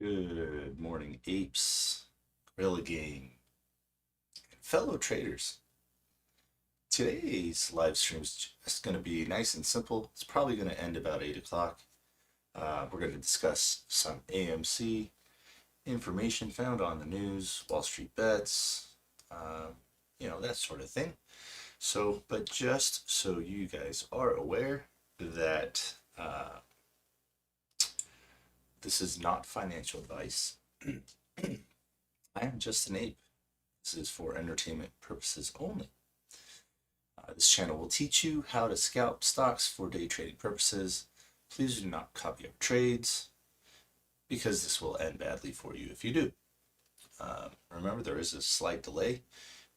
Good morning, apes, gorilla gang, and fellow traders. Today's live stream is just going to be nice and simple. It's probably going to end about 8 o'clock. We're going to discuss some AMC information found on the news, Wall Street bets, that sort of thing. But just so you guys are aware that this is not financial advice. I am just an ape. This is for entertainment purposes only. This channel will teach you how to scalp stocks for day trading purposes. Please do not copy our trades because this will end badly for you if you do. Remember, there is a slight delay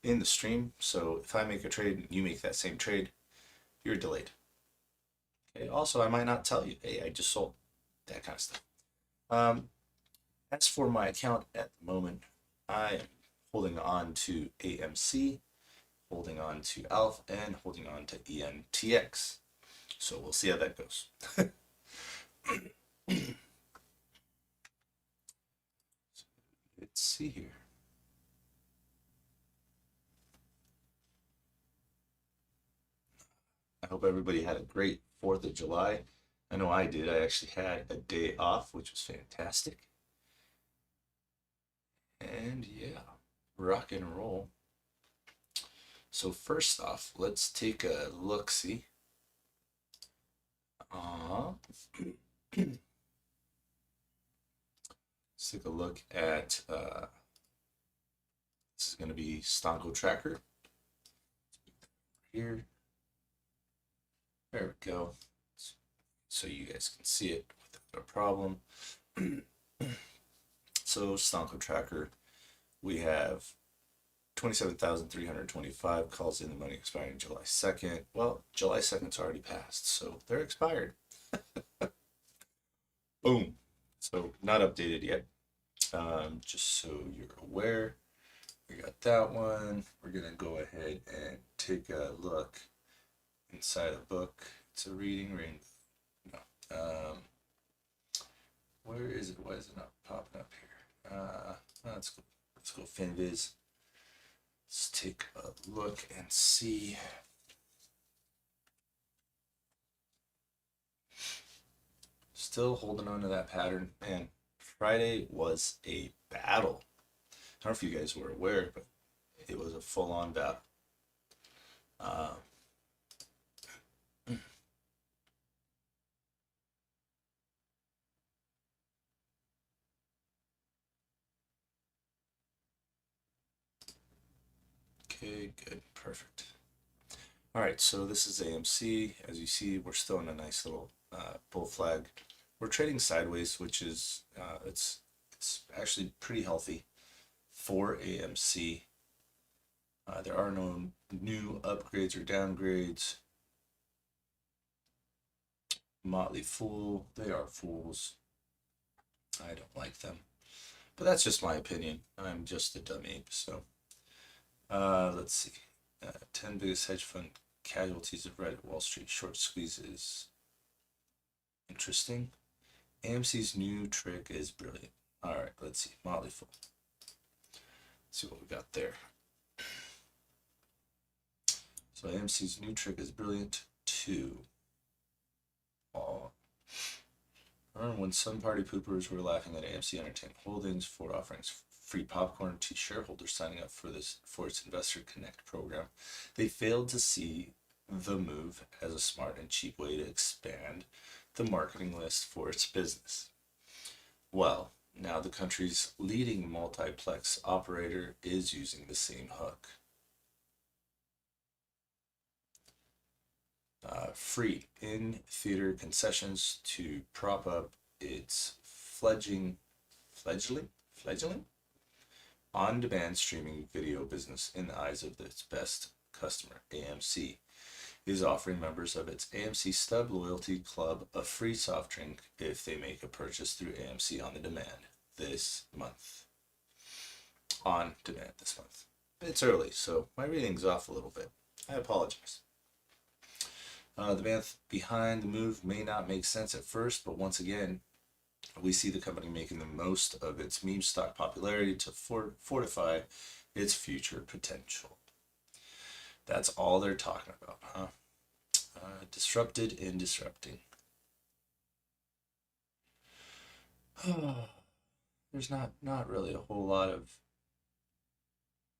in the stream, so if I make a trade and you make that same trade, you're delayed. Okay. Also, I might not tell you, hey, I just sold, that kind of stuff. As for my account at the moment, I am holding on to AMC, holding on to ALF, and holding on to ENTX. So we'll see how that goes. Let's see here. I hope everybody had a great 4th of July. I know I did. I actually had a day off, which was fantastic. And yeah, rock and roll. So first off, let's take a look-see. Let's take a look at, this is going to be Stonko Tracker. Here. There we go. So you guys can see it without a problem. So Stonko Tracker, we have 27,325 calls in the money expiring July 2nd. Well, July 2nd's already passed, so they're expired. Boom. So not updated yet. Just so you're aware, we got that one. We're gonna go ahead and take a look inside a book. It's a reading rainbow. No. Where is it? Why is it not popping up here? Let's go FinViz. Let's take a look and see. Still holding on to that pattern. Man, Friday was a battle. I don't know if you guys were aware, but it was a full-on battle. Okay, good, perfect. All right, so this is AMC. As you see, we're still in a nice little bull flag. We're trading sideways, which is it's actually pretty healthy for AMC. There are no new upgrades or downgrades. Motley Fool, they are fools. I don't like them, but that's just my opinion. I'm just a dumb ape. So let's see. 10 biggest hedge fund casualties of Reddit Wall Street short squeezes. Interesting. AMC's new trick is brilliant. All right, let's see. Motley Fool. Let's see what we got there. So AMC's new trick is brilliant too. Remember when some party poopers were laughing at AMC Entertainment Holdings for offering free popcorn to shareholders signing up for its Investor Connect program? They failed to see the move as a smart and cheap way to expand the marketing list for its business. Well, now the country's leading multiplex operator is using the same hook. Free in-theater concessions to prop up its fledgling on-demand streaming video business in the eyes of its best customer. AMC is offering members of its AMC Stub Loyalty Club a free soft drink if they make a purchase through AMC on demand this month. On demand this month. It's early, so my reading's off a little bit. I apologize. The math behind the move may not make sense at first, but once again, We see the company making the most of its meme stock popularity to fortify its future potential. That's all they're talking about, huh? Disrupted and disrupting. There's not really a whole lot of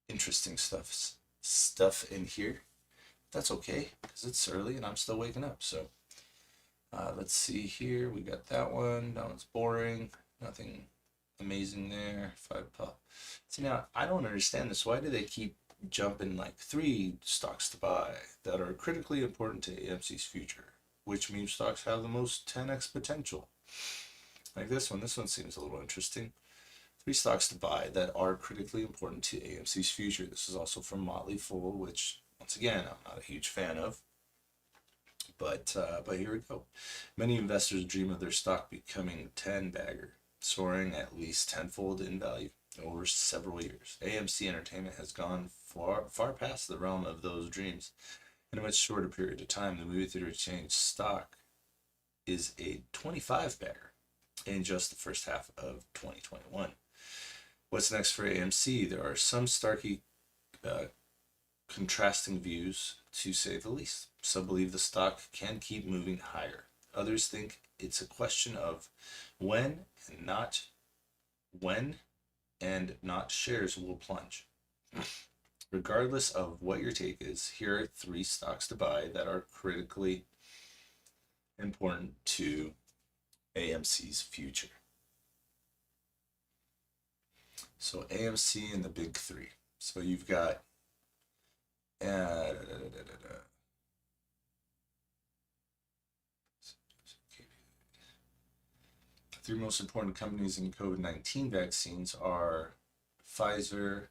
interesting stuff in here. That's okay, because it's early and I'm still waking up. So let's see here. We got that one. That one's boring. Nothing amazing there. 5 pop. See, now I don't understand this. Why do they keep jumping like 3 stocks to buy that are critically important to AMC's future? Which meme stocks have the most 10x potential? Like this one. This one seems a little interesting. 3 stocks to buy that are critically important to AMC's future. This is also from Motley Fool, which once again I'm not a huge fan of. But here we go. Many investors dream of their stock becoming 10-bagger, soaring at least tenfold in value over several years. AMC Entertainment has gone far past the realm of those dreams. In a much shorter period of time, the movie theater chain stock is a 25-bagger in just the first half of 2021. What's next for AMC? There are some starkly contrasting views, to say the least. Some believe the stock can keep moving higher. Others think it's a question of when and not shares will plunge. Regardless of what your take is, here are 3 stocks to buy that are critically important to AMC's future. So AMC and the big 3. So you've got 3 most important companies in COVID-19 vaccines are Pfizer,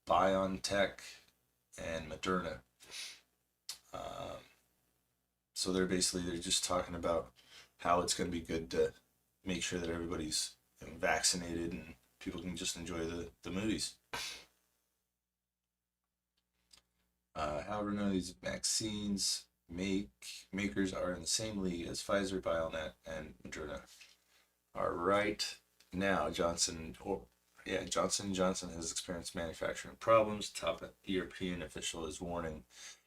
BioNTech, and Moderna. So they're just talking about how it's going to be good to make sure that everybody's vaccinated and people can just enjoy the movies. However, none of these vaccines makers are in the same league as Pfizer, BioNTech, and Moderna. All right, now Johnson & Johnson has experienced manufacturing problems. Top European official is warning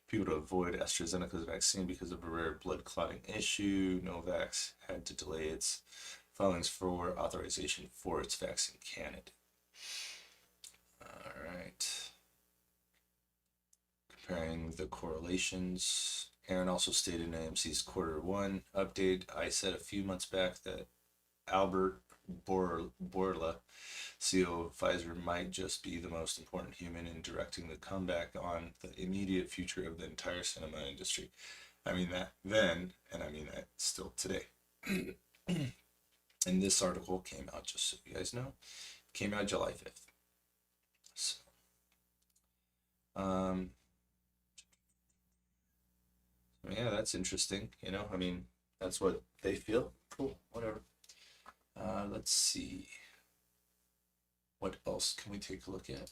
people to avoid AstraZeneca's vaccine because of a rare blood clotting issue. Novavax had to delay its filings for authorization for its vaccine candidate. All right. Comparing the correlations. Aaron also stated in AMC's Q1 update, I said a few months back that Albert Bourla, CEO of Pfizer, might just be the most important human in directing the comeback on the immediate future of the entire cinema industry. I mean that then, and I mean that still today. And this article came out, just so you guys know, came out July 5th. So, yeah, that's interesting. I mean, that's what they feel. Cool, whatever. Let's see. What else can we take a look at?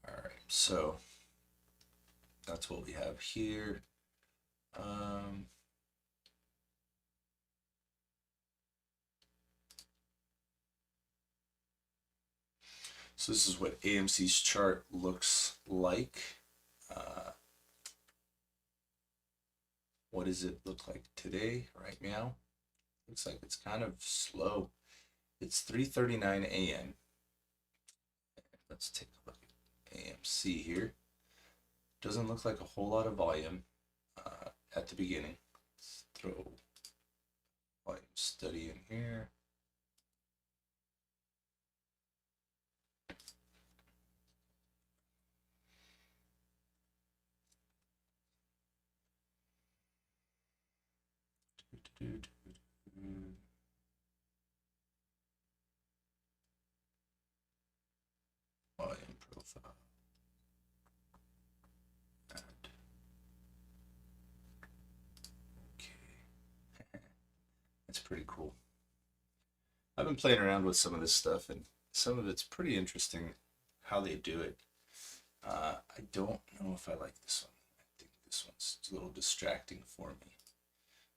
All right, so that's what we have here. So this is what AMC's chart looks like. What does it look like today, right now? Looks like it's kind of slow. It's 3:39 a.m. Let's take a look at AMC here. Doesn't look like a whole lot of volume at the beginning. Let's throw volume study in here. Volume profile. Okay. That's pretty cool. I've been playing around with some of this stuff, and some of it's pretty interesting how they do it. I don't know if I like this one. I think this one's a little distracting for me.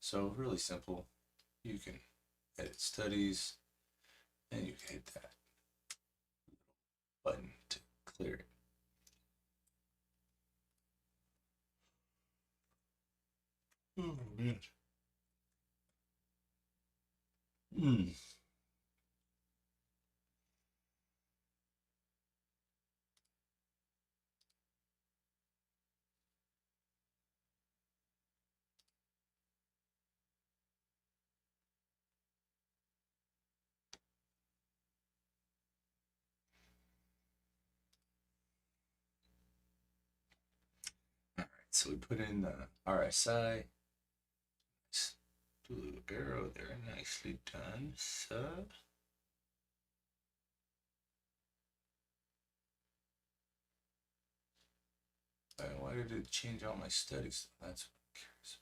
So really simple. You can edit studies, and you can hit that button to clear it. Oh man. All right, so we put in the RSI. Do a little arrow there, nicely done, sub. Why did it change all my studies? That's what I'm curious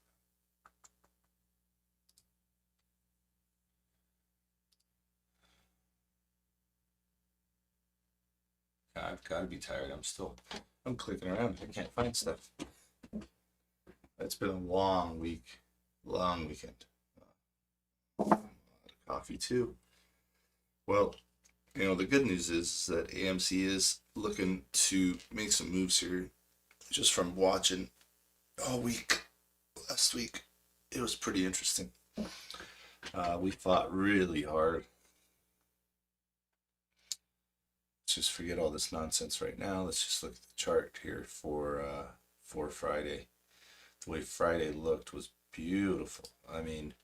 about. I've got to be tired. I'm clicking around. I can't find stuff. It's been a long week, long weekend. A lot of coffee too. Well, the good news is that AMC is looking to make some moves here. Just from watching all week, last week, it was pretty interesting. We fought really hard. Let's just forget all this nonsense right now. Let's just look at the chart here for Friday. The way Friday looked was beautiful. I mean,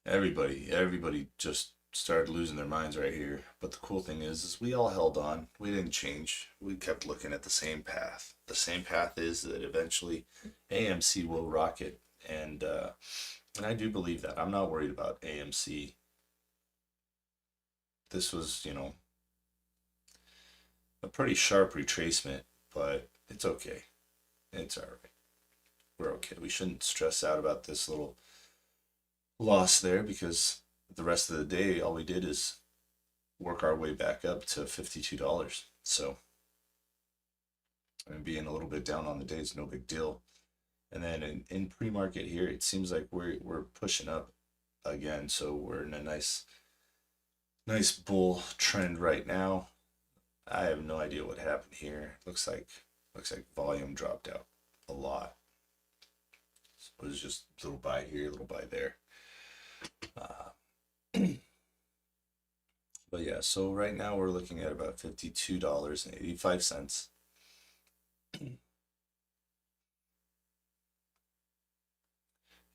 everybody just started losing their minds right here. But the cool thing is we all held on. We didn't change. We kept looking at the same path. The same path is that eventually AMC will rocket, and I do believe that. I'm not worried about AMC. This was, a pretty sharp retracement, but it's okay. It's all right. We're okay. We shouldn't stress out about this little loss there, because the rest of the day, all we did is work our way back up to $52. So, being a little bit down on the day is no big deal. And then in pre-market here, it seems like we're pushing up again. So we're in a nice bull trend right now. I have no idea what happened here. Looks like volume dropped out a lot. So it was just a little buy here, a little buy there. But yeah, so right now we're looking at about $52.85.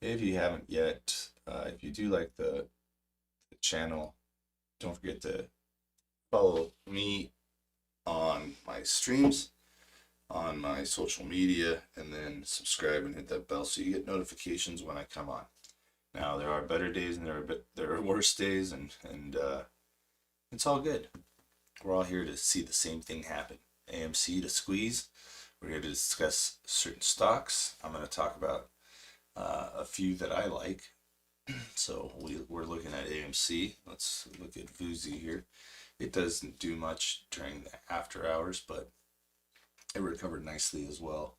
If you haven't yet, if you do like the channel, don't forget to follow me on my streams, on my social media, and then subscribe and hit that bell so you get notifications when I come on. Now, there are better days and there are worse days, and it's all good. We're all here to see the same thing happen. AMC to squeeze. We're here to discuss certain stocks. I'm going to talk about a few that I like. So we're looking at AMC. Let's look at VUZI here. It doesn't do much during the after hours, but it recovered nicely as well.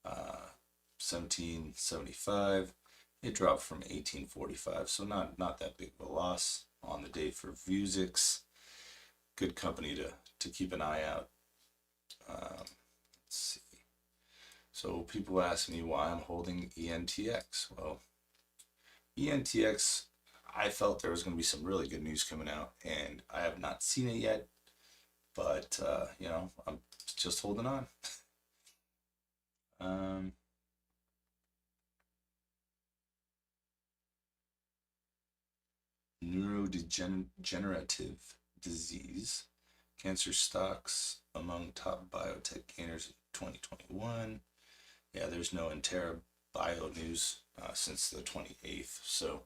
1775. It dropped from 1845, so not that big of a loss on the day for VUZIX. Good company to keep an eye out. Let's see. So people ask me why I'm holding ENTX. Well, ENTX, I felt there was going to be some really good news coming out, and I have not seen it yet, but I'm just holding on. Neurodegenerative disease, cancer stocks among top biotech gainers in 2021. Yeah, there's no Entera Bio news since the 28th, so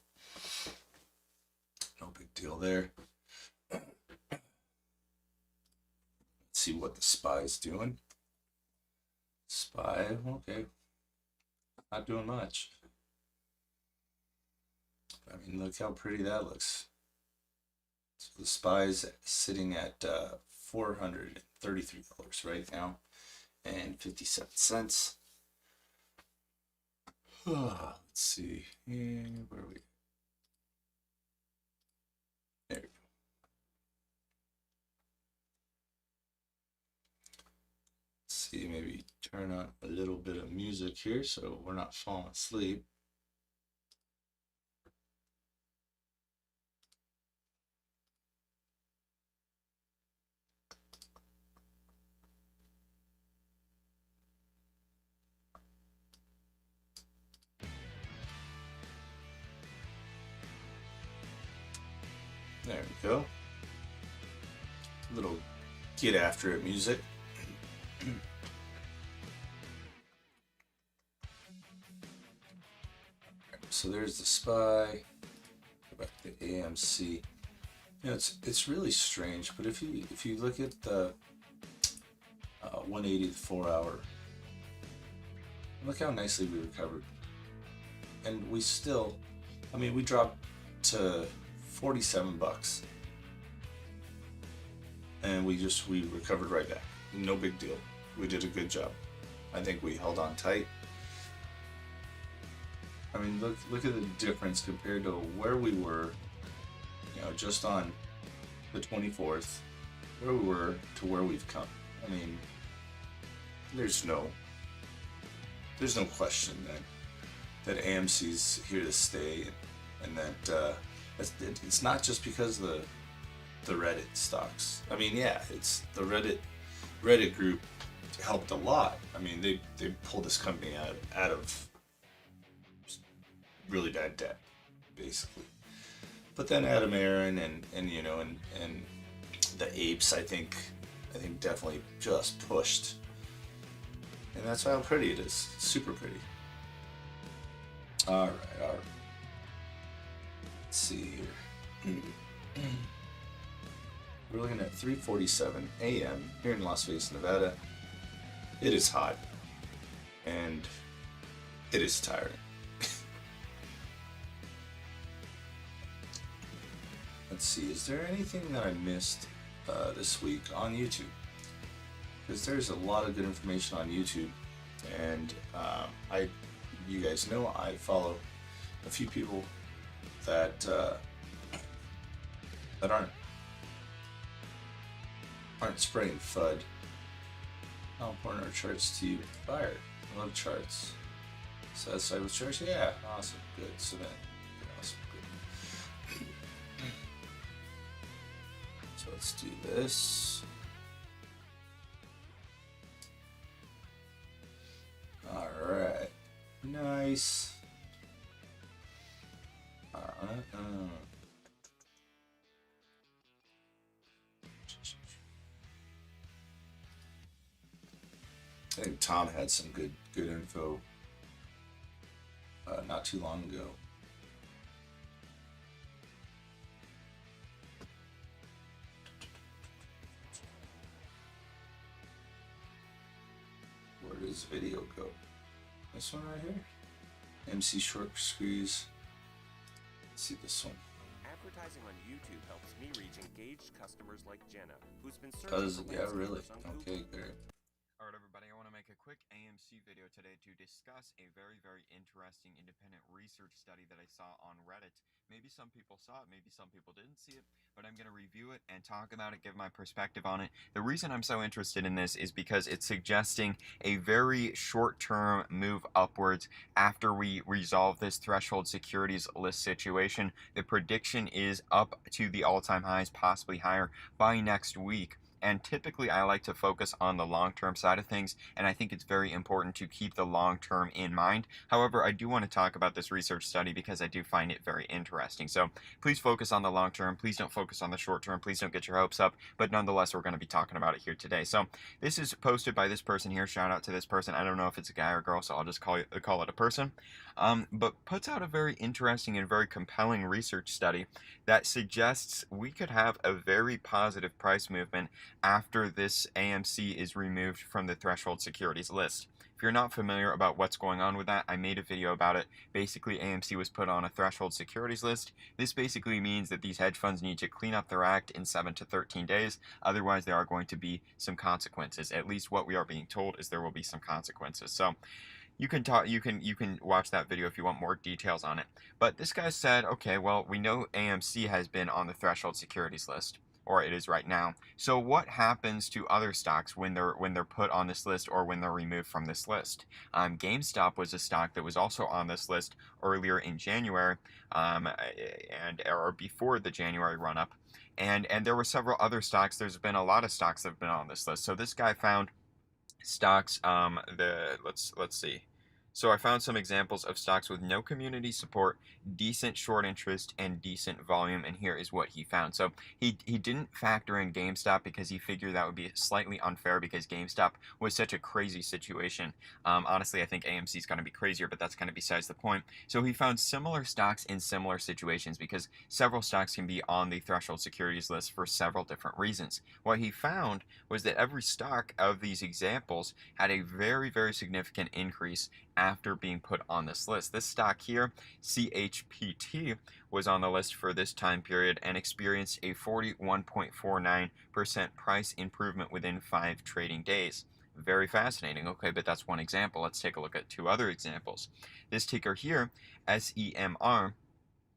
no big deal there. Let's see what the SPY's doing. SPY, okay, not doing much. I mean, look how pretty that looks. So the SPY's sitting at 400 $33 right now and 57 cents. Let's see. Where are we? There we go. Let's see, maybe turn on a little bit of music here so we're not falling asleep. There we go. A little get after it music. So there's the SPY. Go back to AMC. You know, it's really strange, but if you look at the 180 to 4 hour, look how nicely we recovered, and we still, I mean, we dropped to $47, and we recovered right back. No big deal. We did a good job. I think we held on tight. I mean, look at the difference compared to where we were, you know, just on the 24th, where we were to where we've come. I mean, there's no question that AMC's here to stay, and that it's not just because of the Reddit stocks. I mean, yeah, it's the Reddit group helped a lot. I mean, they pulled this company out of really bad debt, basically. But then Adam Aaron and you know and the apes, I think definitely just pushed. And that's how pretty it is. It's super pretty. All right. Let's see here. We're looking at 3:47 a.m. here in Las Vegas, Nevada. It is hot, and it is tiring. Let's see, is there anything that I missed this week on YouTube? Because there's a lot of good information on YouTube, and you guys know I follow a few people that aren't spraying FUD. How important are charts to you? Fire. I love charts. Satisfied with charts? Yeah, awesome, good. Cement. Awesome, good. So let's do this. Alright. Nice. I think Tom had some good info not too long ago. Where does video go? This one right here? MC short squeeze. Let's see this one. Advertising on YouTube helps me reach engaged customers like Jenna, who's been searching for Yeah, really. Okay, great. Alright everybody, I want to make a quick AMC video today to discuss a very interesting independent research study that I saw on Reddit. Maybe some people saw it, maybe some people didn't see it, but I'm going to review it and talk about it, give my perspective on it. The reason I'm so interested in this is because it's suggesting a very short-term move upwards after we resolve this threshold securities list situation. The prediction is up to the all-time highs, possibly higher, by next week. And typically I like to focus on the long-term side of things, and I think it's very important to keep the long-term in mind. However, I do want to talk about this research study because I do find it very interesting. So please focus on the long-term. Please don't focus on the short-term. Please don't get your hopes up. But nonetheless, we're going to be talking about it here today. So this is posted by this person here. Shout out to this person. I don't know if it's a guy or girl, so I'll just call it a person. But puts out a very interesting and very compelling research study that suggests we could have a very positive price movement after this AMC is removed from the threshold securities list. If you're not familiar about what's going on with that, I made a video about it. Basically, AMC was put on a threshold securities list. This basically means that these hedge funds need to clean up their act in 7 to 13 days. Otherwise, there are going to be some consequences. At least what we are being told is there will be some consequences. So you can watch that video if you want more details on it. But this guy said, okay, well, we know AMC has been on the threshold securities list, or it is right now. So what happens to other stocks when they're put on this list or when they're removed from this list? GameStop was a stock that was also on this list earlier in January, or before the January run-up, and there were several other stocks. There's been a lot of stocks that have been on this list. So this guy found stocks. Let's see. So I found some examples of stocks with no community support, decent short interest, and decent volume, and here is what he found. So he didn't factor in GameStop because he figured that would be slightly unfair because GameStop was such a crazy situation. Honestly, I think AMC is going to be crazier, but that's kind of besides the point. So he found similar stocks in similar situations because several stocks can be on the threshold securities list for several different reasons. What he found was that every stock of these examples had a very, very significant increase after being put on this list. This stock here, CHPT, was on the list for this time period and experienced a 41.49% price improvement within 5 trading days. Very fascinating. Okay, but that's one example. Let's take a look at 2 other examples. This ticker here, SEMR,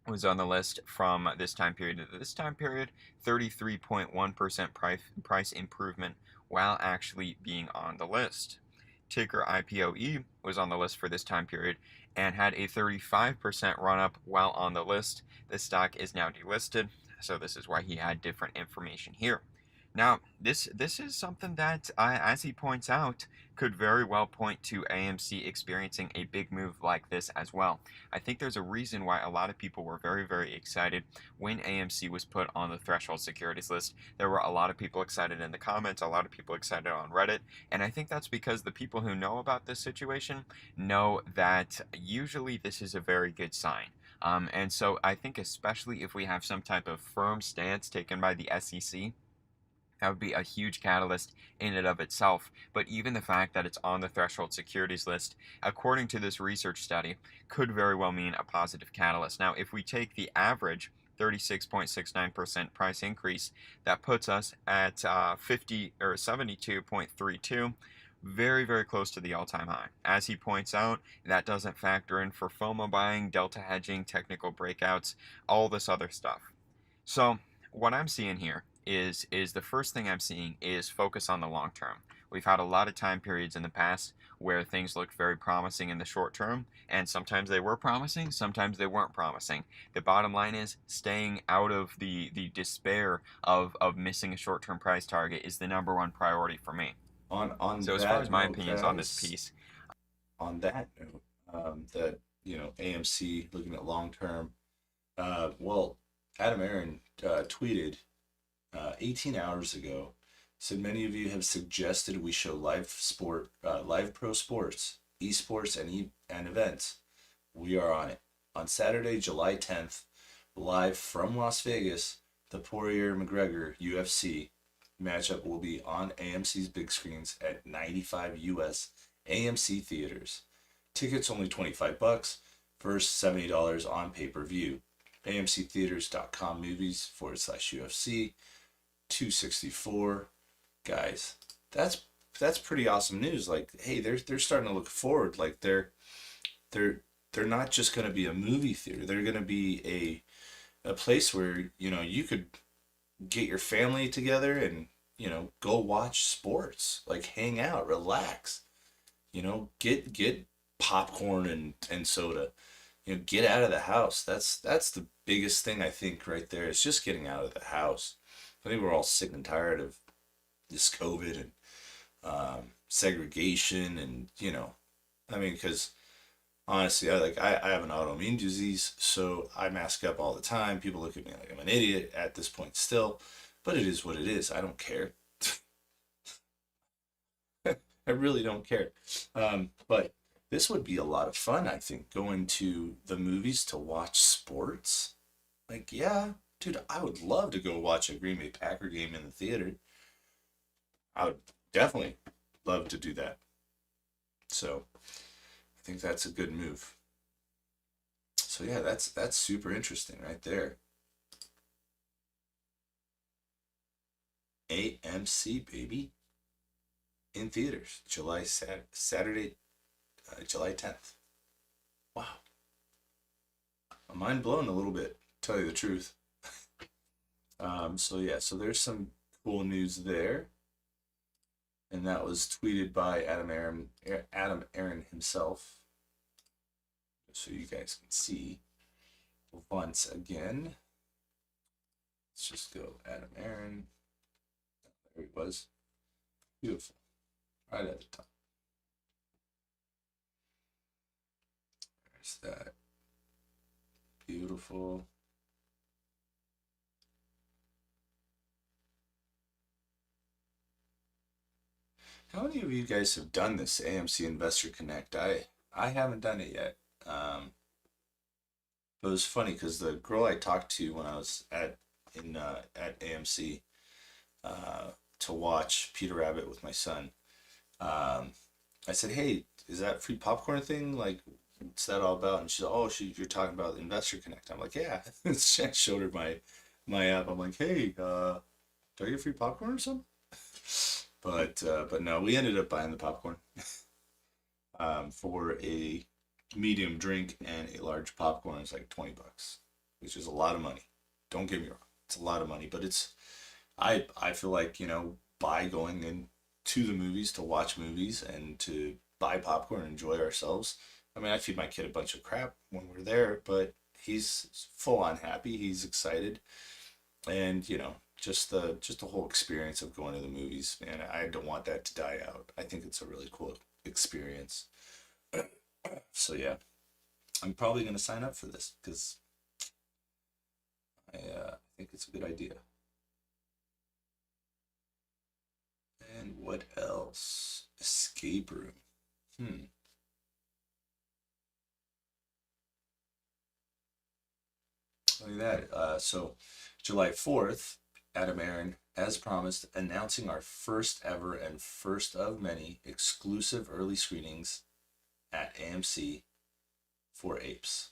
was on the list from this time period to this time period, 33.1% price improvement while actually being on the list. Ticker IPOE was on the list for this time period and had a 35% run-up while on the list. This stock is now delisted, so this is why he had different information here. Now, this is something that, as he points out, could very well point to AMC experiencing a big move like this as well. I think there's a reason why a lot of people were very, very excited when AMC was put on the threshold securities list. There were a lot of people excited in the comments, a lot of people excited on Reddit, and I think that's because the people who know about this situation know that usually this is a very good sign. And so I think especially if we have some type of firm stance taken by the SEC, that would be a huge catalyst in and of itself. But even the fact that it's on the threshold securities list, according to this research study, could very well mean a positive catalyst. Now, if we take the average 36.69% price increase, that puts us at 72.32. Very, very close to the all-time high. As he points out, that doesn't factor in for FOMO buying, delta hedging, technical breakouts, all this other stuff. So what I'm seeing here is the first thing I'm seeing is focus on the long term. We've had a lot of time periods in the past where things looked very promising in the short term, and sometimes they were promising, sometimes they weren't promising. The bottom line is staying out of the despair of missing a short-term price target is the #1 priority for me. So as far as my opinions on this piece, on that note, that AMC looking at long term, well, Adam Aaron tweeted 18 hours ago, said many of you have suggested we show live pro sports, esports, and events. We are on it. On Saturday, July 10th, live from Las Vegas, the Poirier-McGregor UFC matchup will be on AMC's big screens at 95 US AMC theaters. Tickets only $25 versus $70 on pay-per-view. AMCtheaters.com movies/UFC 264. Guys, that's pretty awesome news. Like, hey, they're starting to look forward. Like they're not just going to be a movie theater. They're going to be a place where you could get your family together and go watch sports, like hang out, relax, get popcorn and soda, get out of the house. That's the biggest thing, I think, right there. It's just getting out of the house. I think we're all sick and tired of this COVID and segregation, and because honestly, I have an autoimmune disease, so I mask up all the time. People look at me like I'm an idiot at this point still, but it is what it is. I don't care. I really don't care. But this would be a lot of fun, I think, going to the movies to watch sports. Like, yeah, dude, I would love to go watch a Green Bay Packer game in the theater. I would definitely love to do that. So I think that's a good move. So yeah, that's super interesting right there. AMC, baby, in theaters, Saturday, July 10th. Wow, I'm mind blown a little bit, to tell you the truth. So yeah, so there's some cool news there, and that was tweeted by Adam Aaron himself, so you guys can see once again. Let's just go Adam Aaron. There he was. Beautiful. Right at the top. There's that. Beautiful. How many of you guys have done this AMC Investor Connect? I haven't done it yet. But it was funny because the girl I talked to when I was at AMC to watch Peter Rabbit with my son, I said, "Hey, is that free popcorn thing? Like, what's that all about?" And she said, "Oh, you're talking about Investor Connect." I'm like, "Yeah." I showed her my app. I'm like, "Hey, do I get free popcorn or something?" But no, we ended up buying the popcorn for a medium drink and a large popcorn. It's like $20, which is a lot of money. Don't get me wrong, it's a lot of money, but I feel like, by going into the movies to watch movies and to buy popcorn and enjoy ourselves. I mean, I feed my kid a bunch of crap when we're there, but he's full on happy. He's excited, and just the whole experience of going to the movies, man. I don't want that to die out. I think it's a really cool experience. So yeah, I'm probably gonna sign up for this because I think it's a good idea. And what else? Escape room. Hmm. Look at that. So July 4th, Adam Aaron, as promised, announcing our first ever and first of many exclusive early screenings at AMC for Apes.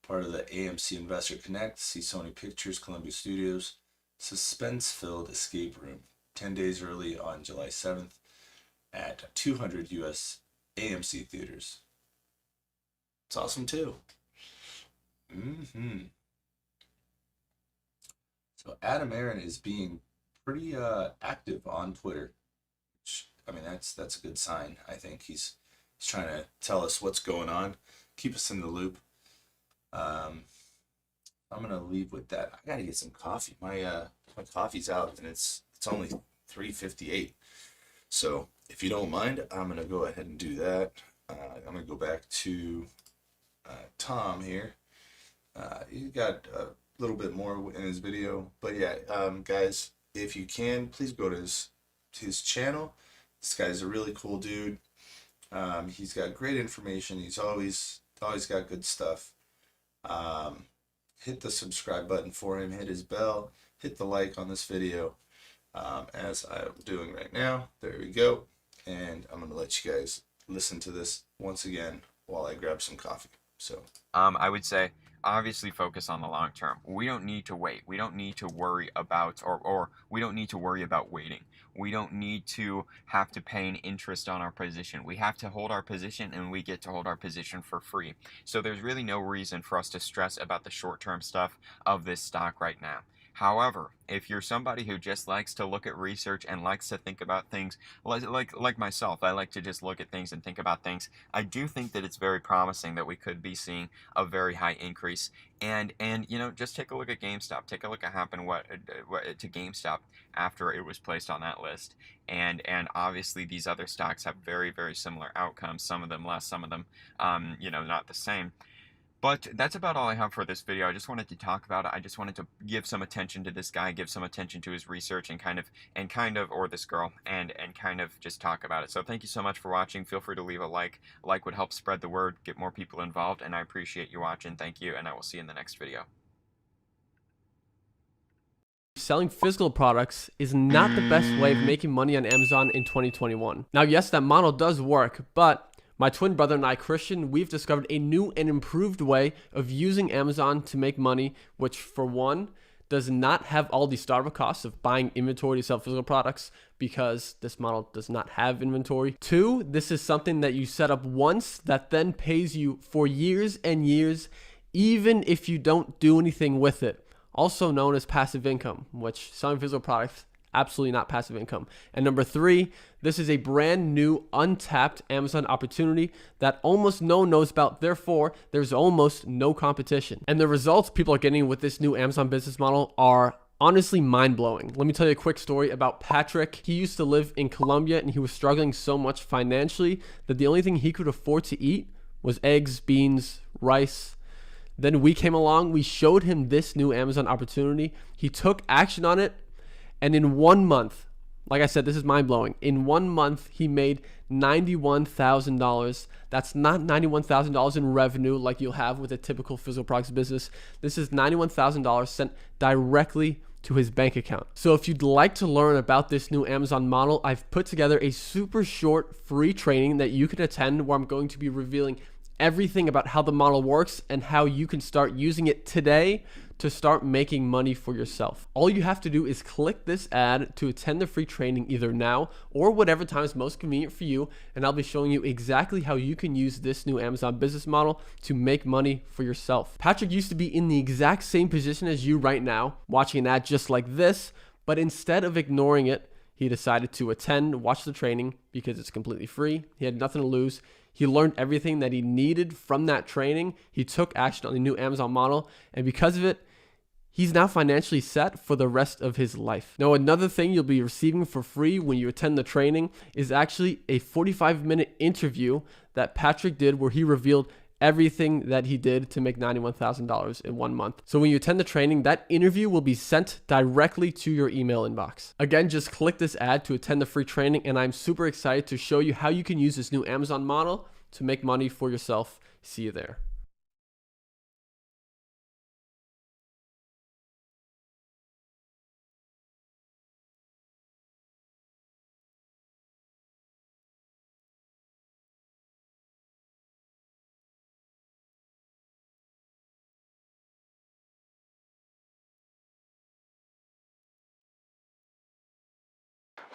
Part of the AMC Investor Connect, see Sony Pictures, Columbia Studios, suspense-filled escape room. 10 days early on July 7th at 200 US AMC theaters. It's awesome too. So Adam Aaron is being pretty active on Twitter, which, I mean, that's a good sign. I think he's trying to tell us what's going on, keep us in the loop. I'm gonna leave with that. I gotta get some coffee. My coffee's out and it's only 3:58. So if you don't mind, I'm gonna go ahead and do that. I'm gonna go back to Tom here. He got a little bit more in his video, but yeah, guys, if you can, please go to his channel. This guy's a really cool dude. He's got great information. He's always got good stuff. Hit the subscribe button for him. Hit his bell. Hit the like on this video, as I'm doing right now. There we go. And I'm gonna let you guys listen to this once again while I grab some coffee. So I would say obviously focus on the long term. We don't need to wait. We don't need to worry about or we don't need to worry about waiting. We don't need to have to pay an interest on our position. We have to hold our position, and we get to hold our position for free. So there's really no reason for us to stress about the short-term stuff of this stock right now. However, if you're somebody who just likes to look at research and likes to think about things like myself, I like to just look at things and think about things. I do think that it's very promising that we could be seeing a very high increase. And just take a look at GameStop. Take a look at what to GameStop after it was placed on that list. And obviously these other stocks have very, very similar outcomes. Some of them less, some of them not the same. But that's about all I have for this video. I just wanted to talk about it. I just wanted to give some attention to this guy, give some attention to his research, and kind of, or this girl, and kind of just talk about it. So thank you so much for watching. Feel free to leave a like. A like would help spread the word, get more people involved, and I appreciate you watching. Thank you, and I will see you in the next video. selling physical products is not the best way of making money on Amazon in 2021. Now, yes, that model does work, but my twin brother and I, Christian, we've discovered a new and improved way of using Amazon to make money, which for one, does not have all the startup costs of buying inventory to sell physical products because this model does not have inventory. Two, this is something that you set up once that then pays you for years and years, even if you don't do anything with it. Also known as passive income, which selling physical products, absolutely not passive income. And number three, this is a brand new untapped Amazon opportunity that almost no one knows about. Therefore, there's almost no competition. And the results people are getting with this new Amazon business model are honestly mind-blowing. Let me tell you a quick story about Patrick. He used to live in Colombia and he was struggling so much financially that the only thing he could afford to eat was eggs, beans, rice. Then we came along, we showed him this new Amazon opportunity. He took action on it. And in 1 month, like I said, this is mind-blowing. In 1 month, he made $91,000. That's not $91,000 in revenue like you'll have with a typical physical products business. This is $91,000 sent directly to his bank account. So if you'd like to learn about this new Amazon model, I've put together a super short free training that you can attend where I'm going to be revealing everything about how the model works and how you can start using it today to start making money for yourself. All you have to do is click this ad to attend the free training either now or whatever time is most convenient for you, and I'll be showing you exactly how you can use this new Amazon business model to make money for yourself. Patrick used to be in the exact same position as you right now, watching an ad just like this, but instead of ignoring it, he decided to watch the training because it's completely free. He had nothing to lose. He learned everything that he needed from that training. He took action on the new Amazon model, and because of it, he's now financially set for the rest of his life. Now, another thing you'll be receiving for free when you attend the training is actually a 45-minute interview that Patrick did where he revealed everything that he did to make $91,000 in 1 month. So when you attend the training, that interview will be sent directly to your email inbox. Again, just click this ad to attend the free training, and I'm super excited to show you how you can use this new Amazon model to make money for yourself. See you there.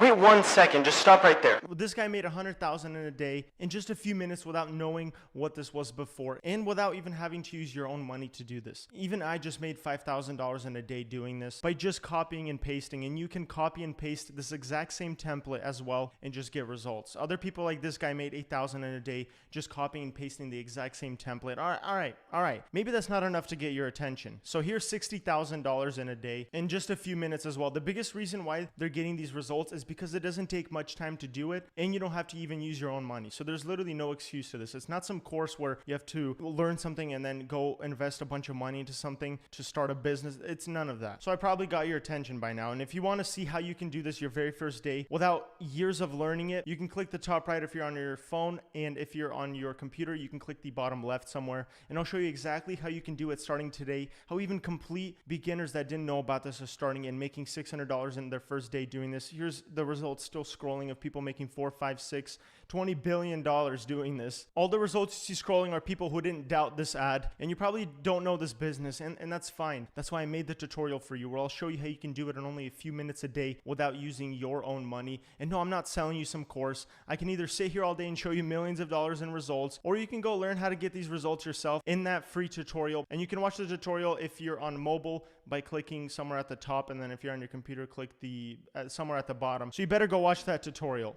Wait 1 second, just stop right there. This guy made $100,000 in a day in just a few minutes without knowing what this was before and without even having to use your own money to do this. Even I just made $5,000 in a day doing this by just copying and pasting, and you can copy and paste this exact same template as well and just get results. Other people like this guy made $8,000 in a day just copying and pasting the exact same template. All right. Maybe that's not enough to get your attention. So here's $60,000 in a day in just a few minutes as well. The biggest reason why they're getting these results is because it doesn't take much time to do it and you don't have to even use your own money. So there's literally no excuse to this. It's not some course where you have to learn something and then go invest a bunch of money into something to start a business. It's none of that. So I probably got your attention by now. And if you want to see how you can do this your very first day without years of learning it, you can click the top right if you're on your phone, and if you're on your computer, you can click the bottom left somewhere, and I'll show you exactly how you can do it starting today, how even complete beginners that didn't know about this are starting and making $600 in their first day doing this. Here's the results still scrolling of people making $4, $5, $6, $20 billion doing this. All the results you see scrolling are people who didn't doubt this ad, and you probably don't know this business, and that's fine. That's why I made the tutorial for you, where I'll show you how you can do it in only a few minutes a day without using your own money. And no, I'm not selling you some course. I can either sit here all day and show you millions of dollars in results, or you can go learn how to get these results yourself in that free tutorial. And you can watch the tutorial if you're on mobile by clicking somewhere at the top, and then if you're on your computer, click the somewhere at the bottom. So you better go watch that tutorial.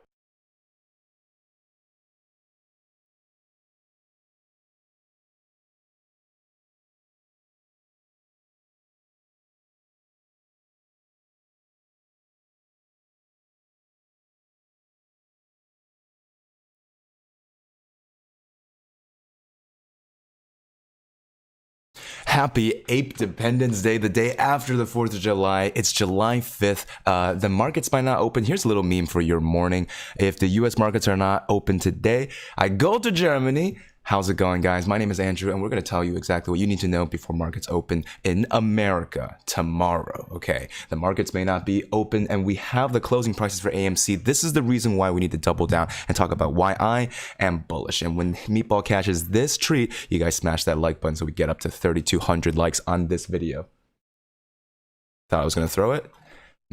Happy Ape Dependence Day, the day after the 4th of July. It's July 5th. The markets might not open. Here's a little meme for your morning. If the US markets are not open today, I go to Germany, How's it going, guys? My name is Andrew, and we're going to tell you exactly what you need to know before markets open in America tomorrow. Okay, the markets may not be open, and we have the closing prices for AMC. This is the reason why we need to double down and talk about why I am bullish. And when Meatball catches this treat, you guys smash that like button so we get up to 3,200 likes on this video. Thought I was going to throw it.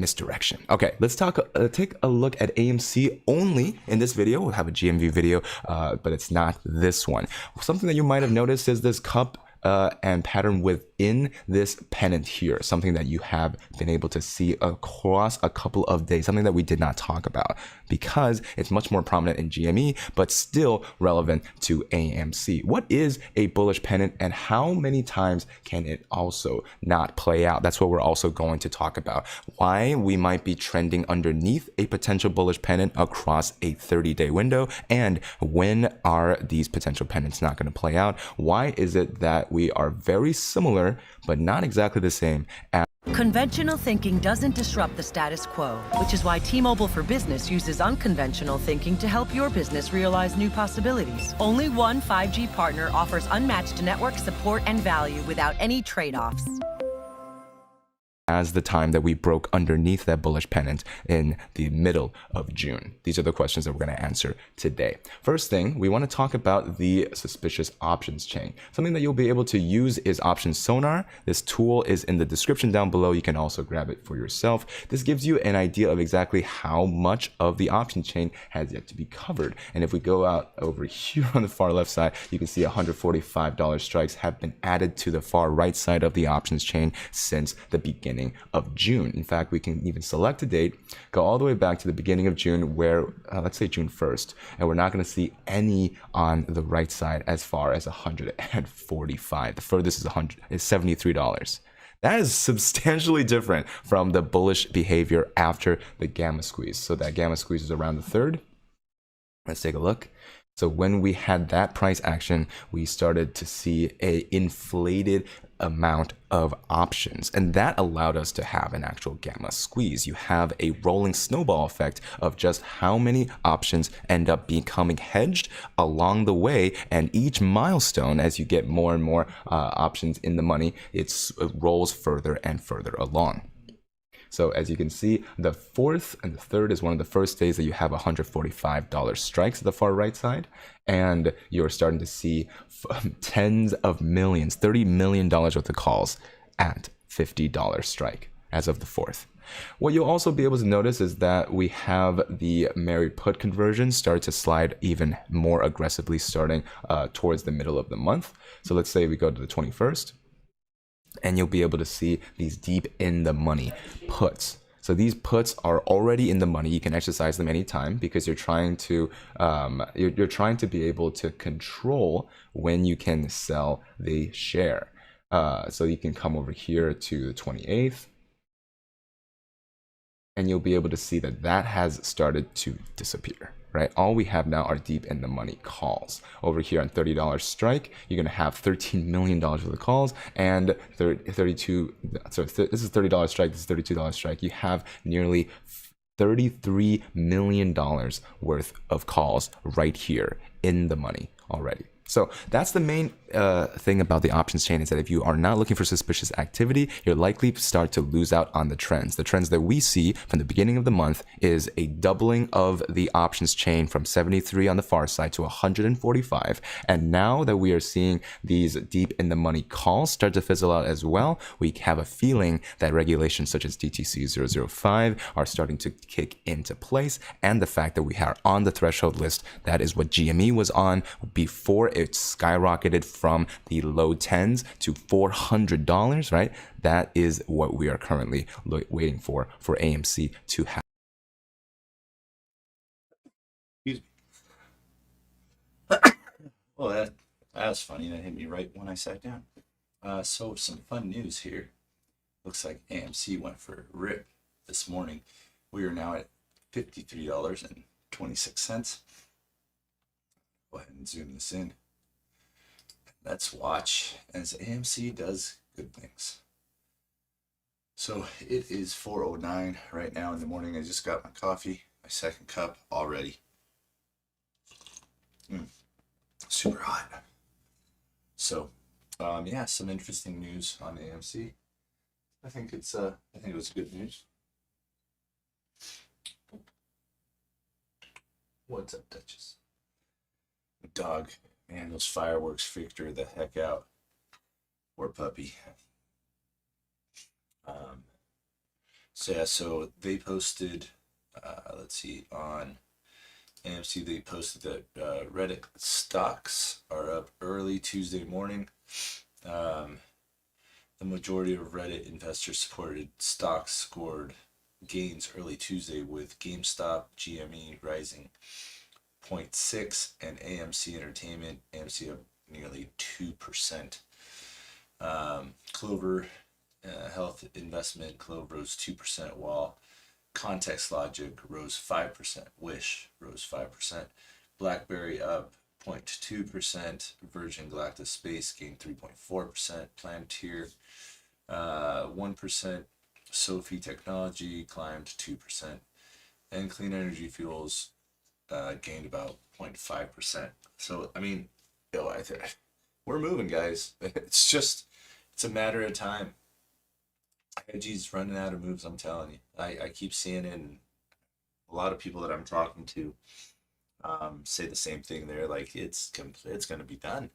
Misdirection. Okay, let's take a look at AMC only in this video. We'll have a GMV video, but it's not this one. Something that you might have noticed is this cup and pattern within this pennant here, something that you have been able to see across a couple of days, something that we did not talk about because it's much more prominent in GME, but still relevant to AMC. What is a bullish pennant and how many times can it also not play out? That's what we're also going to talk about. Why we might be trending underneath a potential bullish pennant across a 30-day window, and when are these potential pennants not going to play out? Why is it that we are very similar but not exactly the same as Conventional thinking doesn't disrupt the status quo, which is why T-Mobile for Business uses unconventional thinking to help your business realize new possibilities. Only one 5G partner offers unmatched network support and value without any trade-offs. the time that we broke underneath that bullish pennant in the middle of June? These are the questions that we're going to answer today. First thing, we want to talk about the suspicious options chain. Something that you'll be able to use is Option Sonar. This tool is in the description down below. You can also grab it for yourself. This gives you an idea of exactly how much of the option chain has yet to be covered. And if we go out over here on the far left side, you can see $145 strikes have been added to the far right side of the options chain since the beginning of June. In fact, we can even select a date, go all the way back to the beginning of June where, let's say June 1st, and we're not going to see any on the right side as far as 145. The furthest is $73. That is substantially different from the bullish behavior after the gamma squeeze. So that gamma squeeze is around the 3rd. Let's take a look. So when we had that price action, we started to see a inflated amount of options, and that allowed us to have an actual gamma squeeze. You have a rolling snowball effect of just how many options end up becoming hedged along the way, and each milestone, as you get more and more options in the money, it rolls further and further along. So as you can see, the 4th and the 3rd is one of the first days that you have $145 strikes at the far right side. And you're starting to see tens of millions, $30 million worth of calls at $50 strike as of the 4th. What you'll also be able to notice is that we have the Mary put conversion start to slide even more aggressively starting towards the middle of the month. So let's say we go to the 21st. And you'll be able to see these deep in the money puts. So these puts are already in the money. You can exercise them anytime because you're trying to you're trying to be able to control when you can sell the share. So you can come over here to the 28th. And you'll be able to see that that has started to disappear, right? All we have now are deep in the money calls. Over here on $30 strike, you're going to have $13 million worth of calls and this is $30 strike, this is $32 strike. You have nearly $33 million worth of calls right here in the money already. So that's the main thing about the options chain, is that if you are not looking for suspicious activity, you're likely to start to lose out on the trends. The trends that we see from the beginning of the month is a doubling of the options chain from 73 on the far side to 145. And now that we are seeing these deep in the money calls start to fizzle out as well, we have a feeling that regulations such as DTC 005 are starting to kick into place. And the fact that we are on the threshold list, that is what GME was on before it skyrocketed from the low 10s to $400, right? That is what we are currently waiting for AMC to have. Well, that was funny. That hit me right when I sat down. So some fun news here. Looks like AMC went for a rip this morning. We are now at $53.26. Go ahead and zoom this in. Let's watch as AMC does good things. So it is 4:09 right now in the morning. I just got my coffee, my second cup already. Super hot. Yeah, some interesting news on AMC. I think it was good news. What's up, Duchess? Dog, man, those fireworks freaked her the heck out. Poor puppy. So yeah, so they posted, let's see, on AMC they posted that Reddit stocks are up early Tuesday morning. The majority of Reddit investors supported stocks scored gains early Tuesday, with GameStop, GME rising 0.6 and AMC Entertainment, AMC up nearly 2%. Clover Health Investment, Clove rose 2%, while Context Logic rose 5%, Wish rose 5%, BlackBerry up 0.2%, Virgin Galactic Space gained 3.4%, Palantir 1%, Sophie Technology climbed 2%, and Clean Energy Fuels gained about 0.5%. So, I mean, we're moving, guys. It's a matter of time. IG's running out of moves, I'm telling you. I keep seeing it, and a lot of people that I'm talking to say the same thing. They're like, it's gonna be done.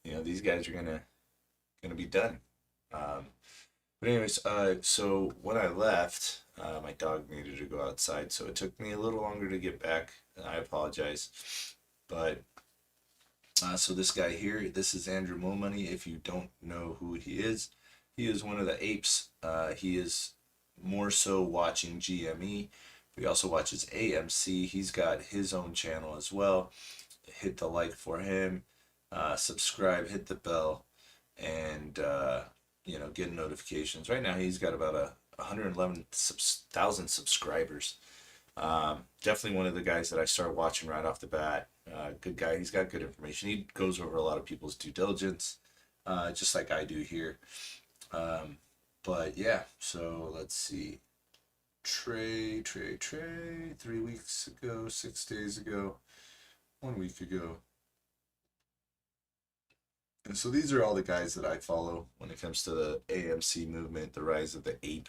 You know, these guys are gonna be done. But anyways, so when I left, my dog needed to go outside, so it took me a little longer to get back. I apologize. But so this guy here, this is Andrew Mo Money. If you don't know who he is one of the apes. He is more so watching GME, but he also watches AMC. He's got his own channel as well. Hit the like for him, subscribe, hit the bell, and get notifications. Right now he's got about 111,000 subscribers. Definitely one of the guys that I started watching right off the bat. Good guy. He's got good information. He goes over a lot of people's due diligence, just like I do here. But yeah, so let's see. Trey, 3 weeks ago, 6 days ago, 1 week ago. And so these are all the guys that I follow when it comes to the AMC movement, the rise of the ape.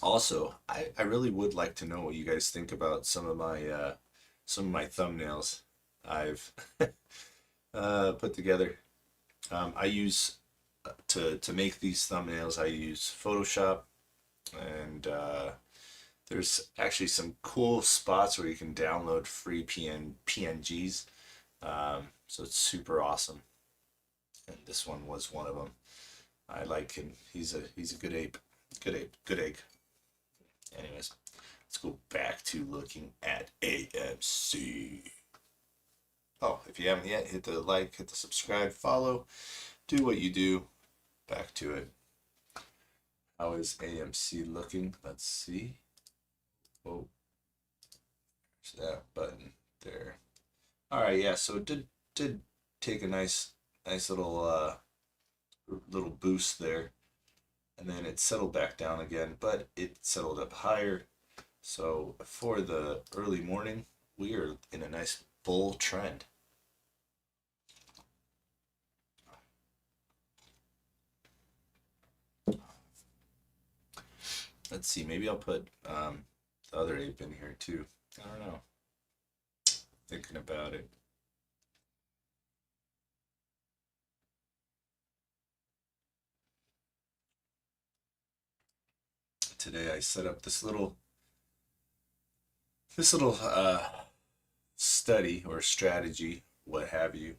Also, I really would like to know what you guys think about some of my thumbnails I've put together. I use to make these thumbnails, I use Photoshop, and there's actually some cool spots where you can download free PNGs. So it's super awesome, and this one was one of them. I like him. He's a good ape. Good egg. Anyways, let's go back to looking at AMC. Oh, if you haven't yet, hit the like, hit the subscribe, follow, do what you do. Back to it. How is AMC looking? Let's see. Oh, there's that button there. All right, yeah. So it did take a nice little boost there, and then it settled back down again, but it settled up higher. So for the early morning, we are in a nice bull trend. Let's see, maybe I'll put the other ape in here too. I don't know. Thinking about it. Today I set up this little study or strategy, what have you.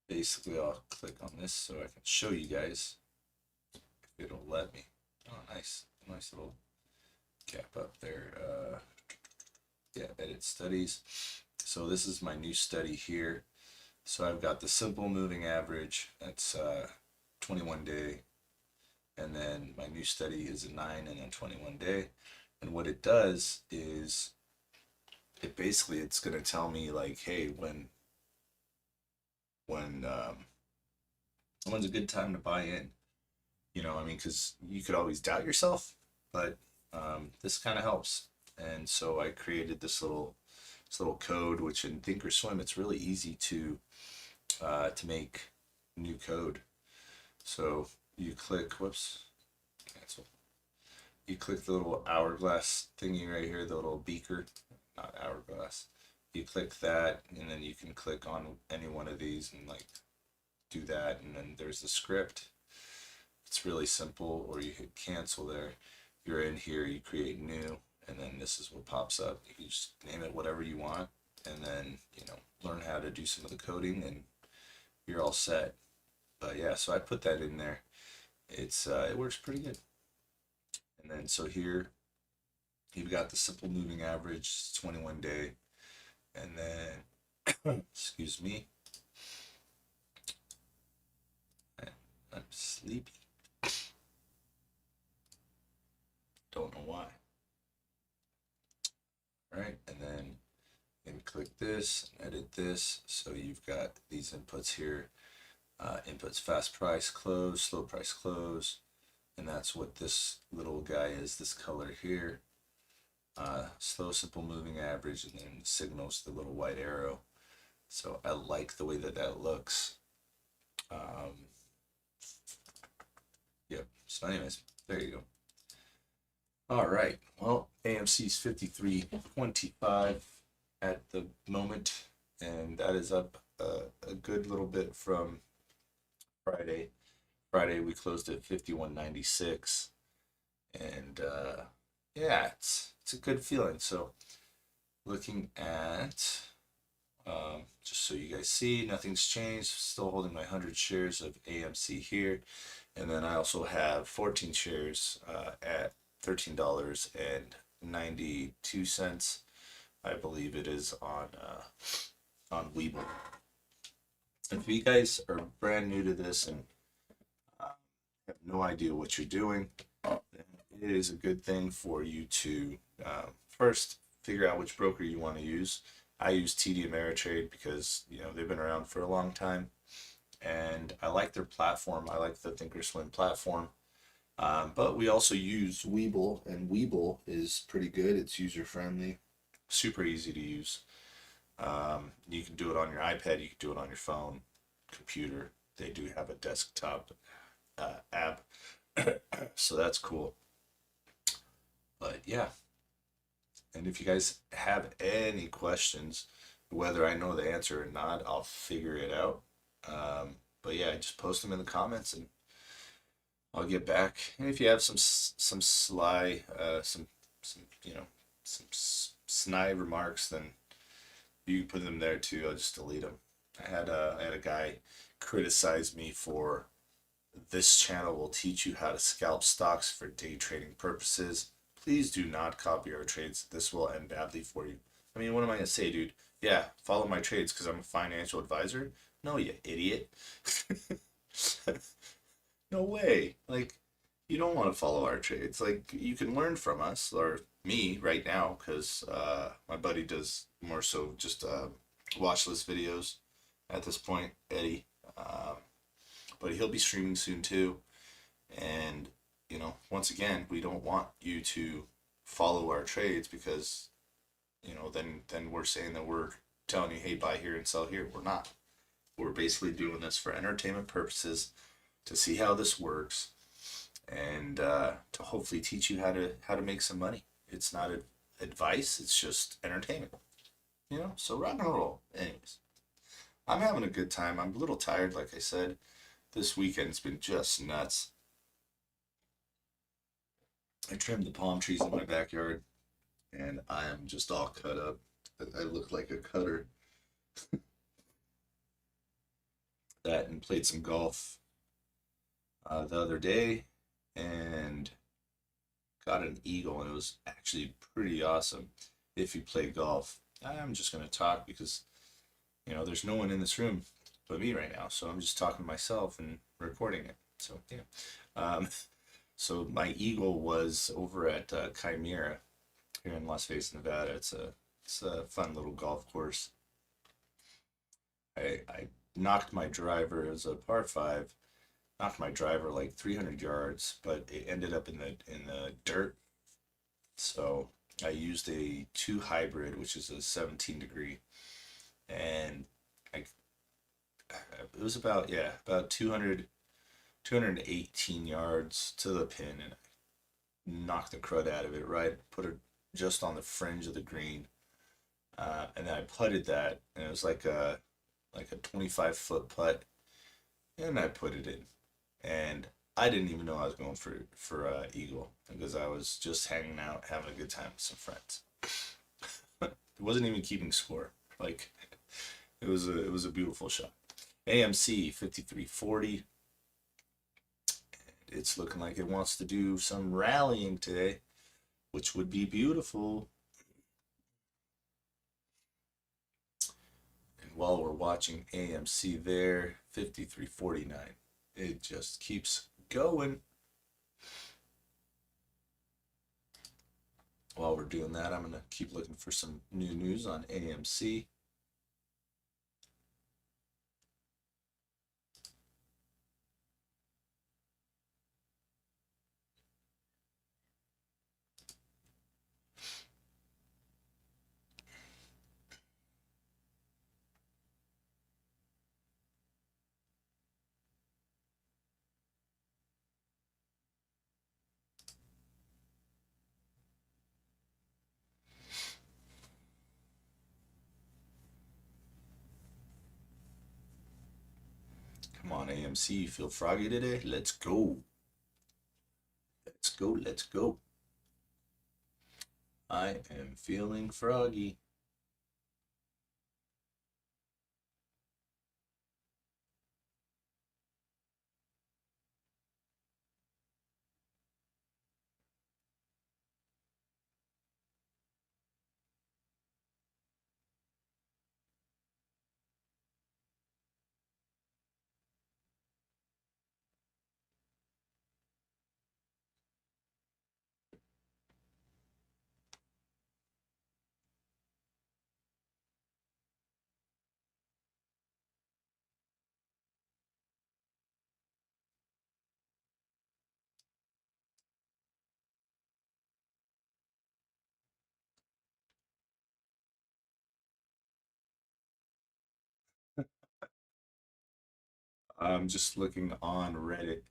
Basically I'll click on this so I can show you guys if it'll let me. Oh, nice little cap up there. Yeah, edit studies. So this is my new study here. So I've got the simple moving average, that's 21 day, and then my new study is a 9 and then 21 day. And what it does is it's going to tell me like, hey, when's a good time to buy in. You know, I mean, because you could always doubt yourself, but this kind of helps. And so I created this little this little code, which in Thinkorswim, it's really easy to make new code. So you click, whoops, cancel. You click the little hourglass thingy right here, the little beaker, not hourglass. You click that, and then you can click on any one of these and like do that, and then there's the script. It's really simple. Or you hit cancel there. You're in here, you create new, and then this is what pops up. You can just name it whatever you want, and then, you know, learn how to do some of the coding, and you're all set. But yeah, so I put that in there. It's it works pretty good. And then so here you've got the simple moving average, 21 day, and then excuse me, I'm sleepy. Don't know why. All right, and then maybe click this and edit this. So you've got these inputs here. Inputs fast price close, slow price close, and that's what this little guy is, this color here. Slow simple moving average, and then signals the little white arrow. So I like the way that that looks. Yep, so anyways, there you go. All right, well, AMC's 53.25 at the moment, and that is up a good little bit from Friday. Friday we closed at 51.96, and yeah, it's a good feeling. So looking at just so you guys see, nothing's changed. Still holding my 100 shares of AMC here, and then I also have 14 shares at $13.92. I believe it is on Webull. If you guys are brand new to this and have no idea what you're doing, then it is a good thing for you to first figure out which broker you want to use. I use TD Ameritrade because, you know, they've been around for a long time, and I like their platform. I like the Thinkorswim platform. But we also use Webull, and Webull is pretty good. It's user friendly, super easy to use. You can do it on your iPad, you can do it on your phone, computer. They do have a desktop app, so that's cool. But yeah, and if you guys have any questions, whether I know the answer or not, I'll figure it out. But yeah, just post them in the comments and I'll get back. And if you have some sly, some you know, some snide remarks, then you can put them there too. I'll just delete them. I had a guy criticize me for, this channel will teach you how to scalp stocks for day trading purposes. Please do not copy our trades. This will end badly for you. I mean, what am I gonna say, dude? Yeah, follow my trades because I'm a financial advisor? No, you idiot. No way. Like, you don't want to follow our trades. Like, you can learn from us, or me right now, because my buddy does more so just watch list videos at this point, Eddie. But he'll be streaming soon too. And, you know, once again, we don't want you to follow our trades because, you know, then we're saying that we're telling you, hey, buy here and sell here. We're not. We're basically doing this for entertainment purposes, to see how this works, and to hopefully teach you how to make some money. It's not advice, it's just entertainment, you know. So rock and roll. Anyways, I'm having a good time. I'm a little tired, like I said. This weekend's been just nuts. I trimmed the palm trees in my backyard, and I am just all cut up. I look like a cutter. That, and played some golf the other day and got an eagle, and it was actually pretty awesome. If you play golf, I'm just going to talk because, you know, there's no one in this room but me right now, so I'm just talking to myself and recording it. So yeah, so my eagle was over at Chimera here in Las Vegas, Nevada. It's a fun little golf course. I knocked my driver, it was a par 5, knocked my driver like 300 yards, but it ended up in the dirt. So I used a 2 hybrid, which is a 17 degree, and I it was about, yeah, about 218 yards to the pin, and I knocked the crud out of it, right? Put it just on the fringe of the green, and then I putted that, and it was like a 25-foot putt, and I put it in, and I didn't even know I was going for eagle, because I was just hanging out, having a good time with some friends. It wasn't even keeping score. Like, it was a beautiful shot. AMC 5340. It's looking like it wants to do some rallying today, which would be beautiful. And while we're watching AMC there, 5349, it just keeps going. While we're doing that, I'm going to keep looking for some new news on AMC. Come on, AMC, you feel froggy today? Let's go. Let's go, let's go. I am feeling froggy. I'm just looking on Reddit,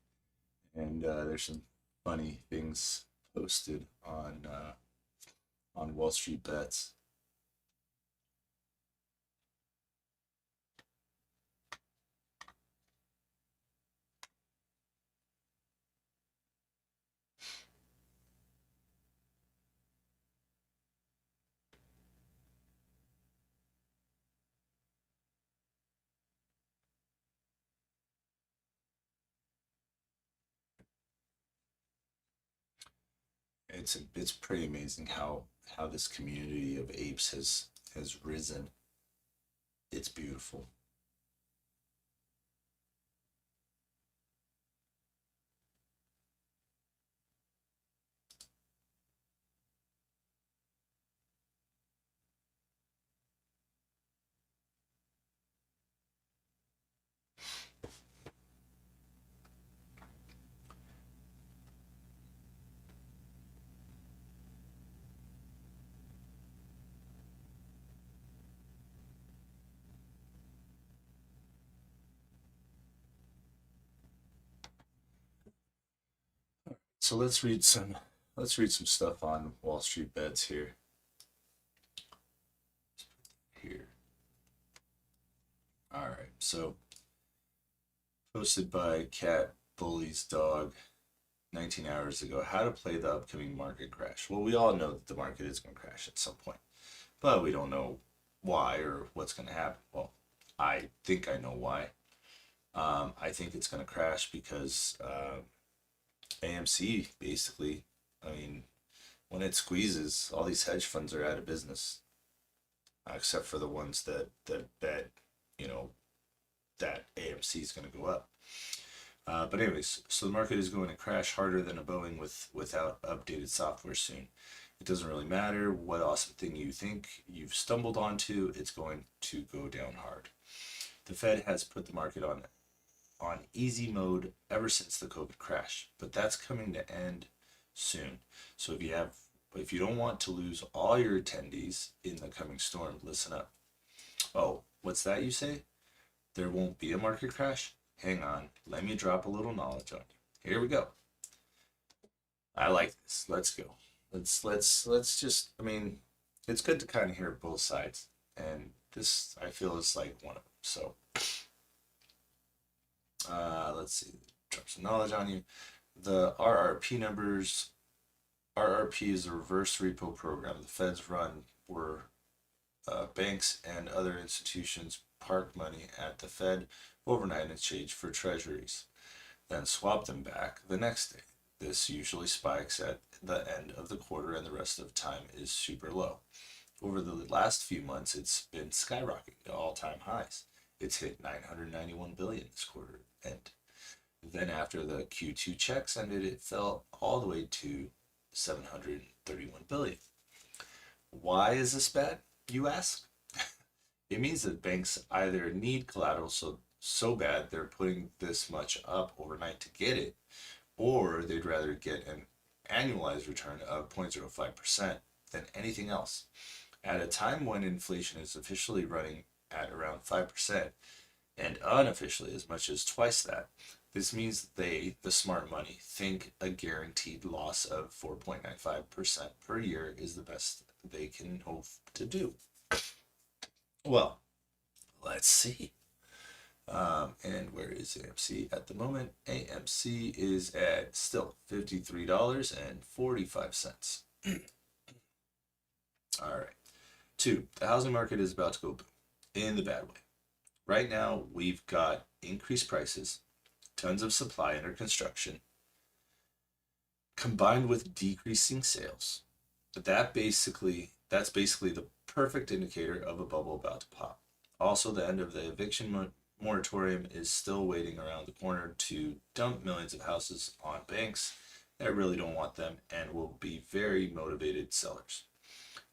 and there's some funny things posted on Wall Street Bets. It's pretty amazing how this community of apes has risen. It's beautiful. So let's read some stuff on Wall Street Bets here. Here. All right. So posted by Cat Bully's Dog 19 hours ago, how to play the upcoming market crash. Well, we all know that the market is going to crash at some point, but we don't know why or what's going to happen. Well, I think I know why. I think it's going to crash because AMC basically, I mean, when it squeezes, all these hedge funds are out of business, except for the ones that bet, you know, that AMC is going to go up. But anyways, so the market is going to crash harder than a Boeing without updated software soon. It doesn't really matter what awesome thing you think you've stumbled onto, it's going to go down hard. The Fed has put the market on easy mode ever since the COVID crash, but that's coming to end soon. So if you have But if you don't want to lose all your attendees in the coming storm, listen up. Oh, what's that you say? There won't be a market crash? Hang on, let me drop a little knowledge on you. Here we go. I like this. Let's go. Let's just, I mean, it's good to kind of hear both sides. And this, I feel, is like one of them. So, let's see. Drop some knowledge on you. The RRP numbers. RRP is a reverse repo program the feds run where banks and other institutions park money at the Fed overnight in exchange for treasuries, then swap them back the next day. This usually spikes at the end of the quarter and the rest of the time is super low. Over the last few months, it's been skyrocketing to all-time highs. It's hit 991 billion this quarter, and then after the Q2 checks ended, it fell all the way to 731 billion. Why is this bad, you ask? It means that banks either need collateral so bad they're putting this much up overnight to get it, or they'd rather get an annualized return of 0.05% than anything else. At a time when inflation is officially running at around 5% and unofficially as much as twice that, this means they, the smart money, think a guaranteed loss of 4.95% per year is the best they can hope to do. Well, let's see. And where is AMC at the moment? AMC is at still $53.45. All right. 2, the housing market is about to go boom in the bad way. Right now, we've got increased prices, tons of supply under construction, combined with decreasing sales. But that's basically the perfect indicator of a bubble about to pop. Also, the end of the eviction moratorium is still waiting around the corner to dump millions of houses on banks that really don't want them and will be very motivated sellers.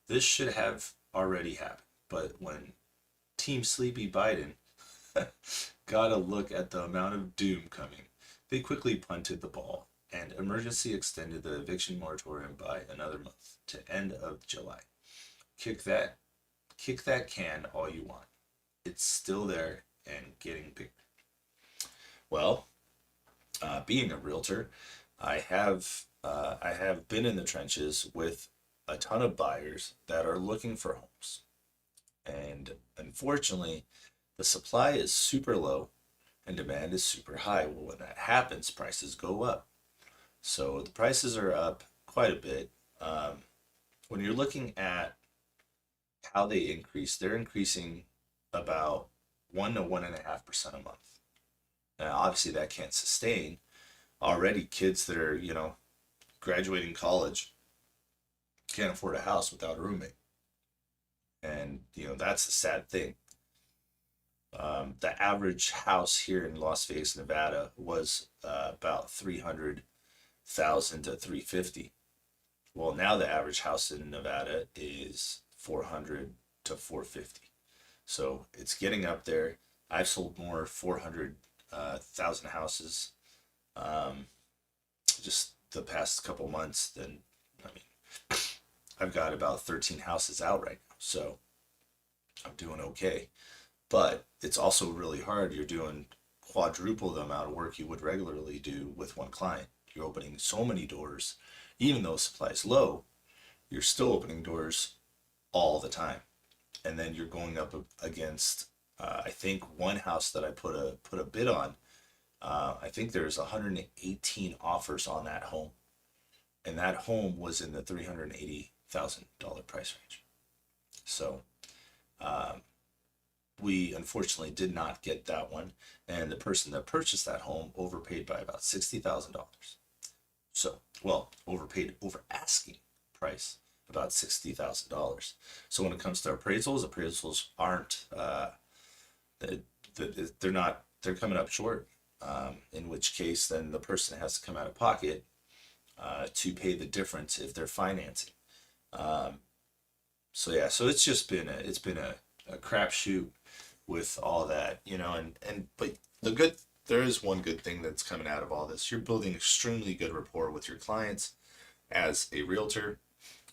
This should have already happened, but when Team Sleepy Biden got a look at the amount of doom coming, they quickly punted the ball and emergency extended the eviction moratorium by another month to end of July. Kick that can all you want. It's still there and getting bigger. Well, being a realtor, I have been in the trenches with a ton of buyers that are looking for homes. And unfortunately, the supply is super low and demand is super high. Well, when that happens, prices go up. So the prices are up quite a bit. When you're looking at how they increase, they're increasing about 1 to 1.5% a month. Now, obviously, that can't sustain. Already, kids that are, graduating college can't afford a house without a roommate. And, that's the sad thing. The average house here in Las Vegas, Nevada was about 300,000 to 350. Well, now the average house in Nevada is 400 to 450. So it's getting up there. I've sold more 400,000 houses just the past couple months than, I've got about 13 houses out right now. So I'm doing okay. But it's also really hard. You're doing quadruple the amount of work you would regularly do with one client. You're opening so many doors. Even though supply is low, you're still opening doors all the time. And then you're going up against, I think one house that I put a bid on, I think there's 118 offers on that home. And that home was in the $380,000 price range. So, we unfortunately did not get that one. And the person that purchased that home overpaid by about $60,000. So, overpaid over asking price about $60,000. So when it comes to appraisals aren't, they're coming up short. In which case, then the person has to come out of pocket to pay the difference if they're financing. So it's just been a crapshoot with all that, but there is one good thing that's coming out of all this. You're building extremely good rapport with your clients as a realtor.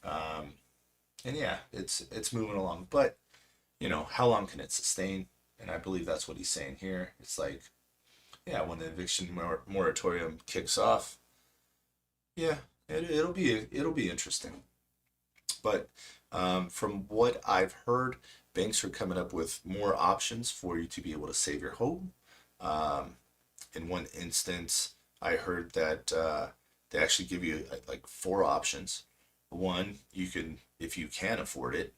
And yeah, it's moving along, but you know, how long can it sustain? And I believe that's what he's saying here. It's like, yeah, when the eviction moratorium kicks off, yeah, it'll be interesting. But from what I've heard, banks are coming up with more options for you to be able to save your home. In one instance, I heard that they actually give you like 4 options. One, you can, if you can afford it,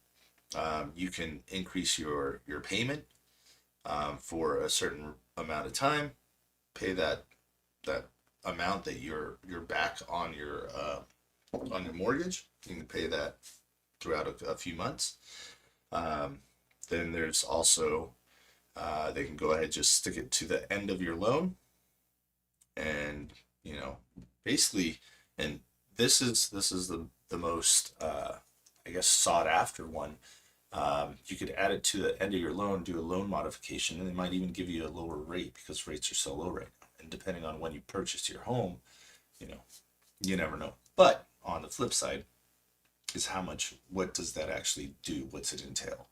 you can increase your payment for a certain amount of time, pay that amount that you're back on your mortgage. You can pay that throughout a few months. Then there's also they can go ahead and just stick it to the end of your loan, and you know, basically, and this is the most I guess sought after one. You could add it to the end of your loan, do a loan modification, and they might even give you a lower rate because rates are so low right now. And depending on when you purchased your home, you know, you never know. But on the flip side is what does that actually do? What's it entail?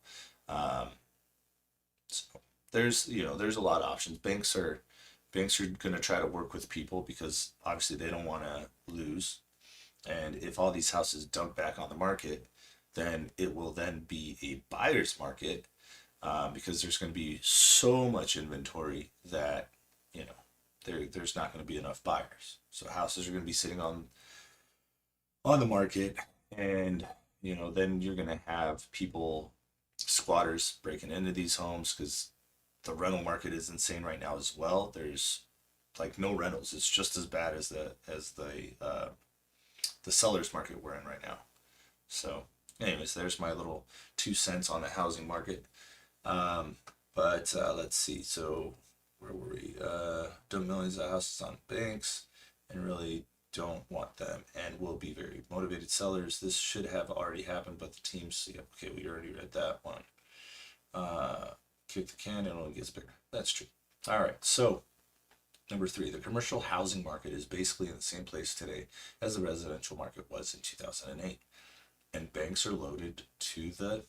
So there's a lot of options. Banks are going to try to work with people because obviously they don't want to lose. And if all these houses dump back on the market, then it will then be a buyer's market because there's going to be so much inventory that, you know, there's not going to be enough buyers. So houses are going to be sitting on the market, and you know, then you're going to have squatters breaking into these homes because the rental market is insane right now as well. There's like no rentals. It's just as bad as the seller's market we're in right now. So anyways, there's my little 2 cents on the housing market. But let's see. So where were we? Dump millions of houses on banks and really don't want them, and will be very motivated sellers. This should have already happened, but the teams, yeah, okay, we already read that one. Kick the can and it only gets bigger. That's true. All right. So number 3, the commercial housing market is basically in the same place today as the residential market was in 2008. And banks are loaded to the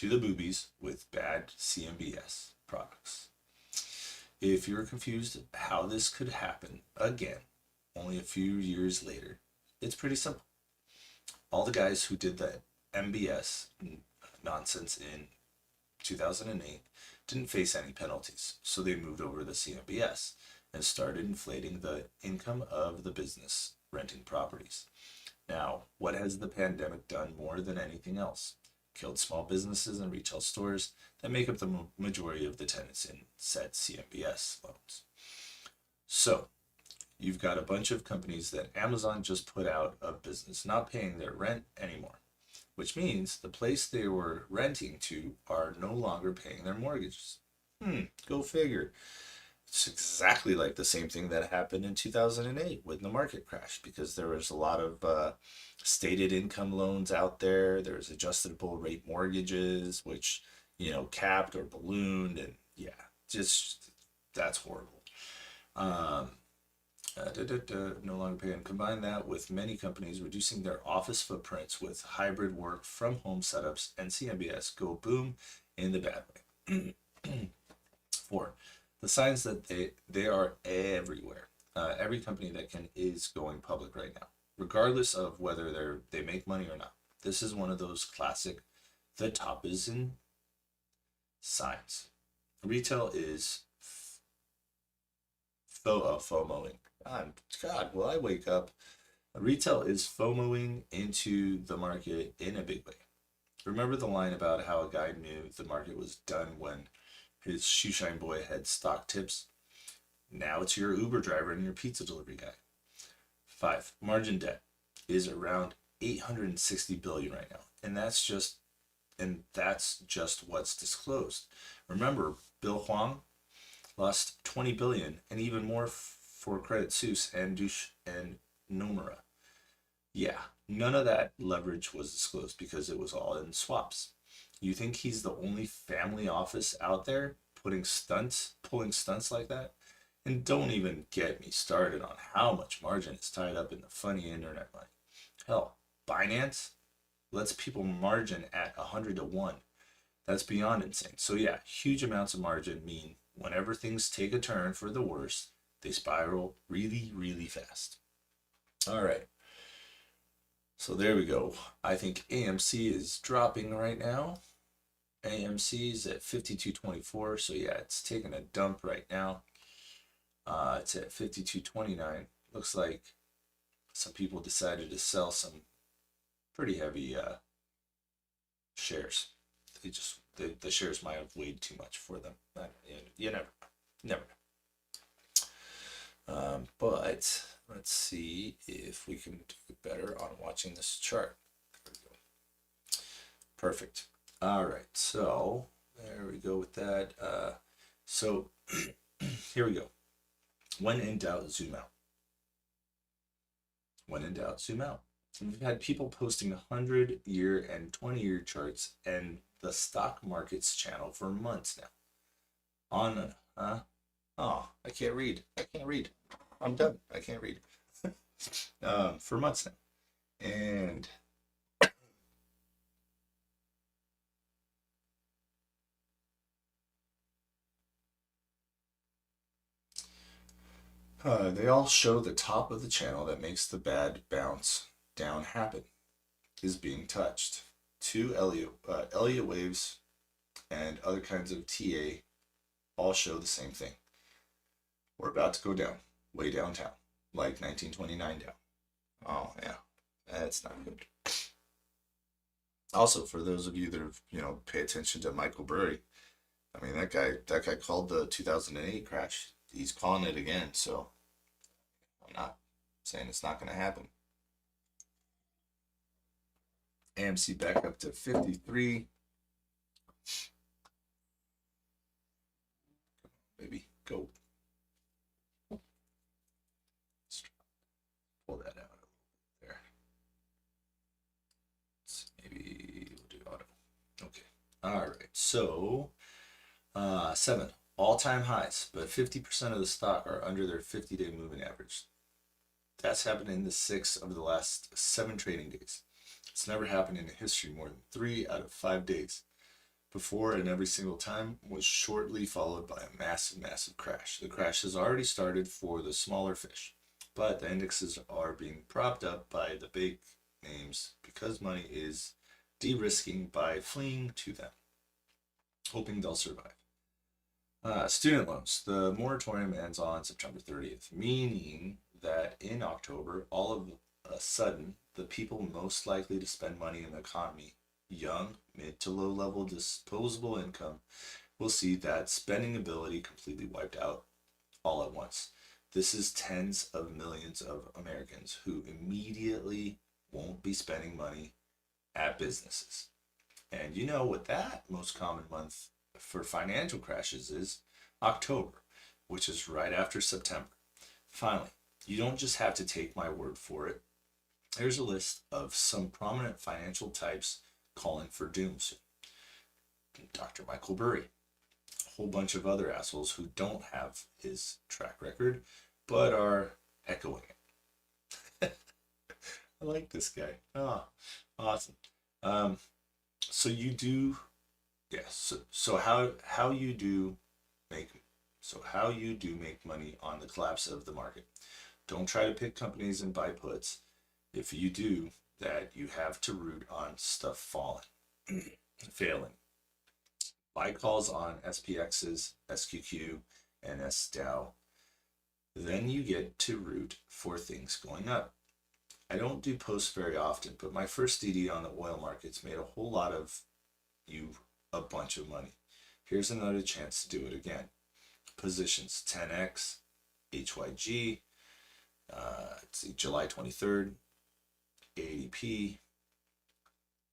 boobies with bad CMBS products. If you're confused how this could happen again, only a few years later, it's pretty simple. All the guys who did the MBS nonsense in 2008 didn't face any penalties, so they moved over to the CMBS and started inflating the income of the business renting properties. Now, what has the pandemic done more than anything else? Killed small businesses and retail stores that make up the majority of the tenants in said CMBS loans. So, you've got a bunch of companies that Amazon just put out of business, not paying their rent anymore, which means the place they were renting to are no longer paying their mortgages. Go figure. It's exactly like the same thing that happened in 2008 when the market crashed, because there was a lot of stated income loans out there. There's adjustable rate mortgages, which, you know, capped or ballooned, and yeah, just that's horrible. No longer paying. Combine that with many companies reducing their office footprints with hybrid work from home setups, and CMBS go boom in the bad way. 4, the signs that they are everywhere. Every company that is going public right now, regardless of whether they make money or not. This is one of those classic, the top is in signs. Retail is FOMOing. God, will I wake up? Retail is FOMOing into the market in a big way. Remember the line about how a guy knew the market was done when his shoeshine boy had stock tips? Now it's your Uber driver and your pizza delivery guy. 5, margin debt is around 860 billion right now, and that's just what's disclosed. Remember, Bill Huang lost 20 billion and even more for Credit Suisse and Nomura. Yeah, none of that leverage was disclosed because it was all in swaps. You think he's the only family office out there pulling stunts like that? And don't even get me started on how much margin is tied up in the funny internet money. Hell, Binance lets people margin at 100 to 1. That's beyond insane. So yeah, huge amounts of margin mean whenever things take a turn for the worse, they spiral really, really fast. All right. So there we go. I think AMC is dropping right now. AMC is at 52.24. So yeah, it's taking a dump right now. It's at 52.29. Looks like some people decided to sell some pretty heavy shares. The shares might have weighed too much for them. You never know. But let's see if we can do better on watching this chart. There we go. Perfect. All right, so there we go with that. So here we go. When in doubt, zoom out. When in doubt, zoom out. We've had people posting 100-year and 20-year charts and the stock markets channel for months now. Oh, I can't read. I'm done. I can't read. For months now. And they all show the top of the channel that makes the bad bounce down happen is being touched. Two Elliott waves and other kinds of TA all show the same thing. We're about to go down, way downtown, like 1929 down. Oh yeah, that's not good. Also, for those of you that have, pay attention to Michael Burry, I mean, that guy called the 2008 crash. He's calling it again, so I'm not saying it's not going to happen. AMC back up to 53. Maybe go. Let's pull that out there. Maybe we'll do auto. Okay. All right. So 7 all-time highs, but 50% of the stock are under their 50-day moving average. That's happened in the 6 of the last 7 trading days. It's never happened in history more than 3 out of 5 days. Before, and every single time was shortly followed by a massive crash. The crash has already started for the smaller fish, but the indexes are being propped up by the big names because money is de-risking by fleeing to them, hoping they'll survive. Student loans. The moratorium ends on September 30th, meaning that in October, all of a sudden, the people most likely to spend money in the economy, young, mid to low level disposable income, will see that spending ability completely wiped out all at once. This is tens of millions of Americans who immediately won't be spending money at businesses. And you know what that most common month for financial crashes is? October, which is right after September. Finally, you don't just have to take my word for it. Here's a list of some prominent financial types calling for doom soon. Dr. Michael Burry, a whole bunch of other assholes who don't have his track record, but are echoing it. I like this guy. Oh, awesome. So you do, yes. So how you do make money on the collapse of the market. Don't try to pick companies and buy puts. If you do that, you have to root on stuff failing. Buy calls on SPXs, SQQ, and SDAO. Then you get to root for things going up. I don't do posts very often, but my first DD on the oil markets made a whole lot of you a bunch of money. Here's another chance to do it again. Positions 10x, HYG, July 23rd, ADP,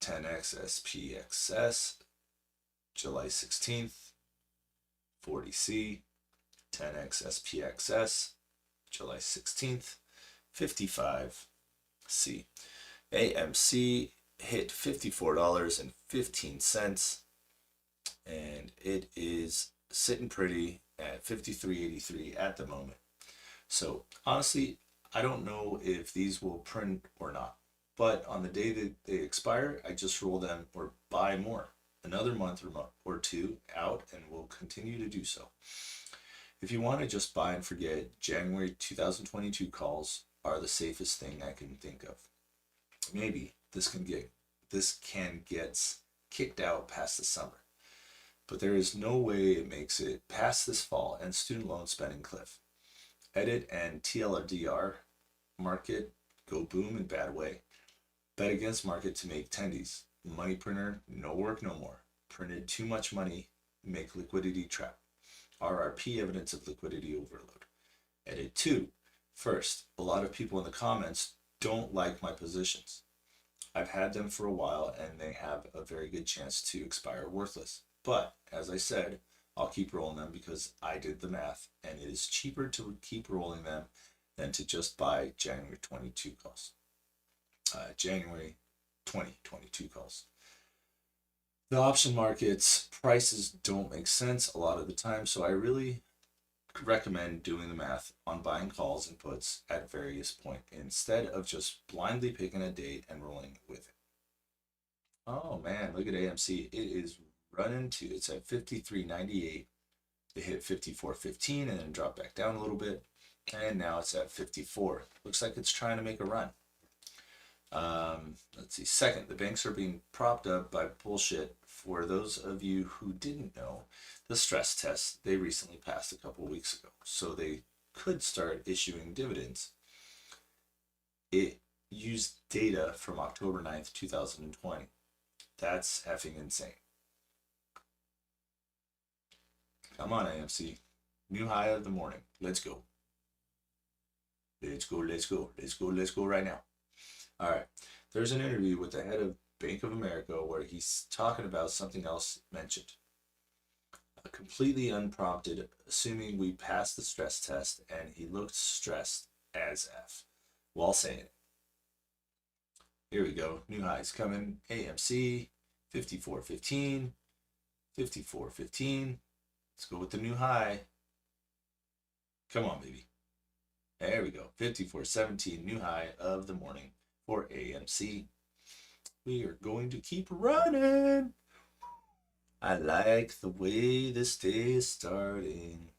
10x SPXS, July 16th, 40C, 10x SPXS, July 16th, 55C. AMC hit $54.15, and it is sitting pretty at $53.83 at the moment. So honestly, I don't know if these will print or not. But on the day that they expire, I just roll them or buy more, another month or two out, and will continue to do so. If you want to just buy and forget, January 2022 calls are the safest thing I can think of. Maybe this can get kicked out past the summer, but there is no way it makes it past this fall and student loan spending cliff. Edit and TLDR market go boom in bad way. Bet against market to make tendies. Money printer, no work no more. Printed too much money, make liquidity trap. RRP, evidence of liquidity overload. Edit 2. First, a lot of people in the comments don't like my positions. I've had them for a while and they have a very good chance to expire worthless. But as I said, I'll keep rolling them because I did the math and it is cheaper to keep rolling them than to just buy January 22 calls. January 2022 calls. The option markets prices don't make sense a lot of the time, so I really recommend doing the math on buying calls and puts at various points instead of just blindly picking a date and rolling with it. Oh man, look at AMC. It is running to, it's at 53.98. It hit 54.15 and then dropped back down a little bit, and now it's at 54. Looks like it's trying to make a run. Let's see. Second, the banks are being propped up by bullshit. For those of you who didn't know, the stress test they recently passed a couple of weeks ago, so they could start issuing dividends. It used data from October 9th, 2020. That's effing insane. Come on, AMC. New high of the morning. Let's go. Let's go, let's go, let's go, let's go right now. All right. There's an interview with the head of Bank of America where he's talking about something else mentioned. Completely unprompted, assuming we passed the stress test, and he looked stressed as F while saying it. Here we go. New highs coming. AMC, 54.15, 54.15. Let's go with the new high. Come on, baby. There we go. 54.17, new high of the morning for AMC. We are going to keep running. I like the way this day is starting.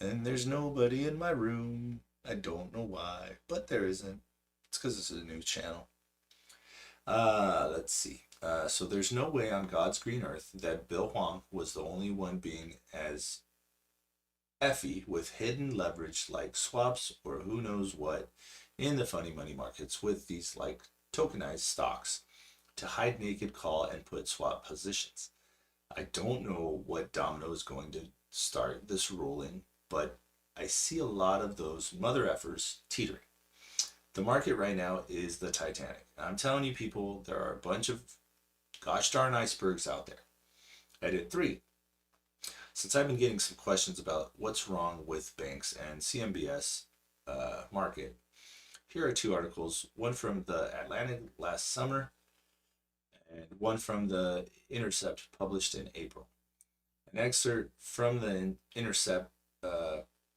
And there's nobody in my room. I don't know why, but there isn't. It's because it's a new channel. Let's see. So there's no way on God's green earth that Bill Huang was the only one being as effy with hidden leverage like swaps or who knows what in the funny money markets with these like tokenized stocks to hide naked call and put swap positions. I don't know what domino is going to start this rolling, but I see a lot of those mother effers teetering. The market right now is the Titanic. I'm telling you people, there are a bunch of gosh darn icebergs out there. Edit 3. Since I've been getting some questions about what's wrong with banks and CMBS market, here are two articles, one from the Atlantic last summer and one from the Intercept published in April. An excerpt from the Intercept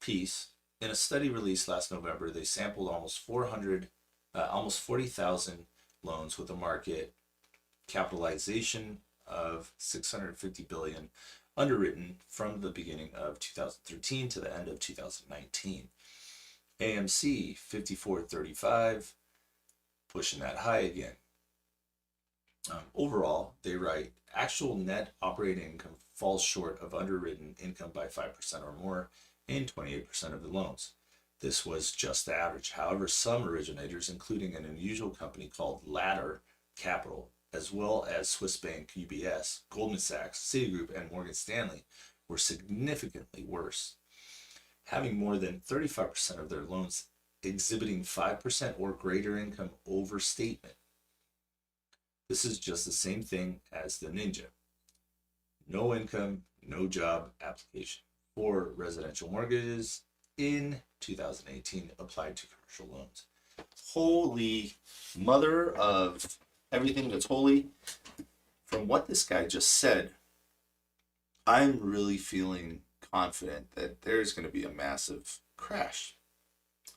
piece. In a study released last November, they sampled almost 40,000 loans with a market capitalization of $650 billion underwritten from the beginning of 2013 to the end of 2019. AMC 54.35, pushing that high again. Overall, they write, actual net operating income falls short of underwritten income by 5% or more in 28% of the loans. This was just the average. However, some originators, including an unusual company called Ladder Capital, as well as Swiss Bank, UBS, Goldman Sachs, Citigroup, and Morgan Stanley, were significantly worse, having more than 35% of their loans exhibiting 5% or greater income overstatement. This is just the same thing as the Ninja. No income, no job application for residential mortgages in 2018 applied to commercial loans. Holy mother of everything that's holy. From what this guy just said, I'm really feeling confident that there's going to be a massive crash.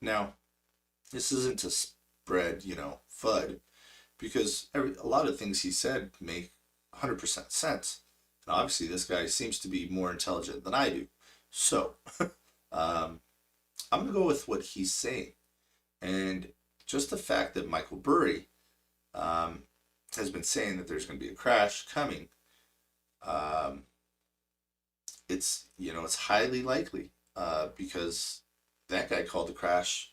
Now, this isn't to bred, FUD, because a lot of things he said make 100% sense. And obviously this guy seems to be more intelligent than I do. So I'm going to go with what he's saying. And just the fact that Michael Burry has been saying that there's going to be a crash coming, it's highly likely, because that guy called the crash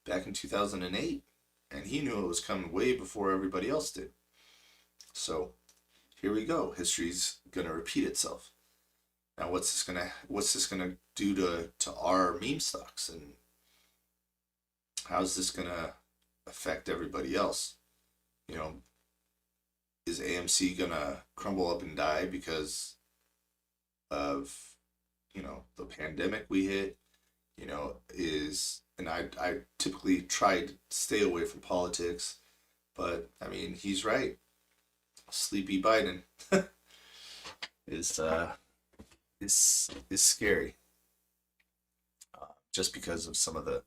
back in 2008, and he knew it was coming way before everybody else did. So here we go. History's going to repeat itself. Now, what's this gonna do to our meme stocks, and how's this gonna affect everybody else? Is AMC gonna crumble up and die because of the pandemic we hit? And I typically try to stay away from politics, but I mean, he's right. Sleepy Biden is scary, just because of some of the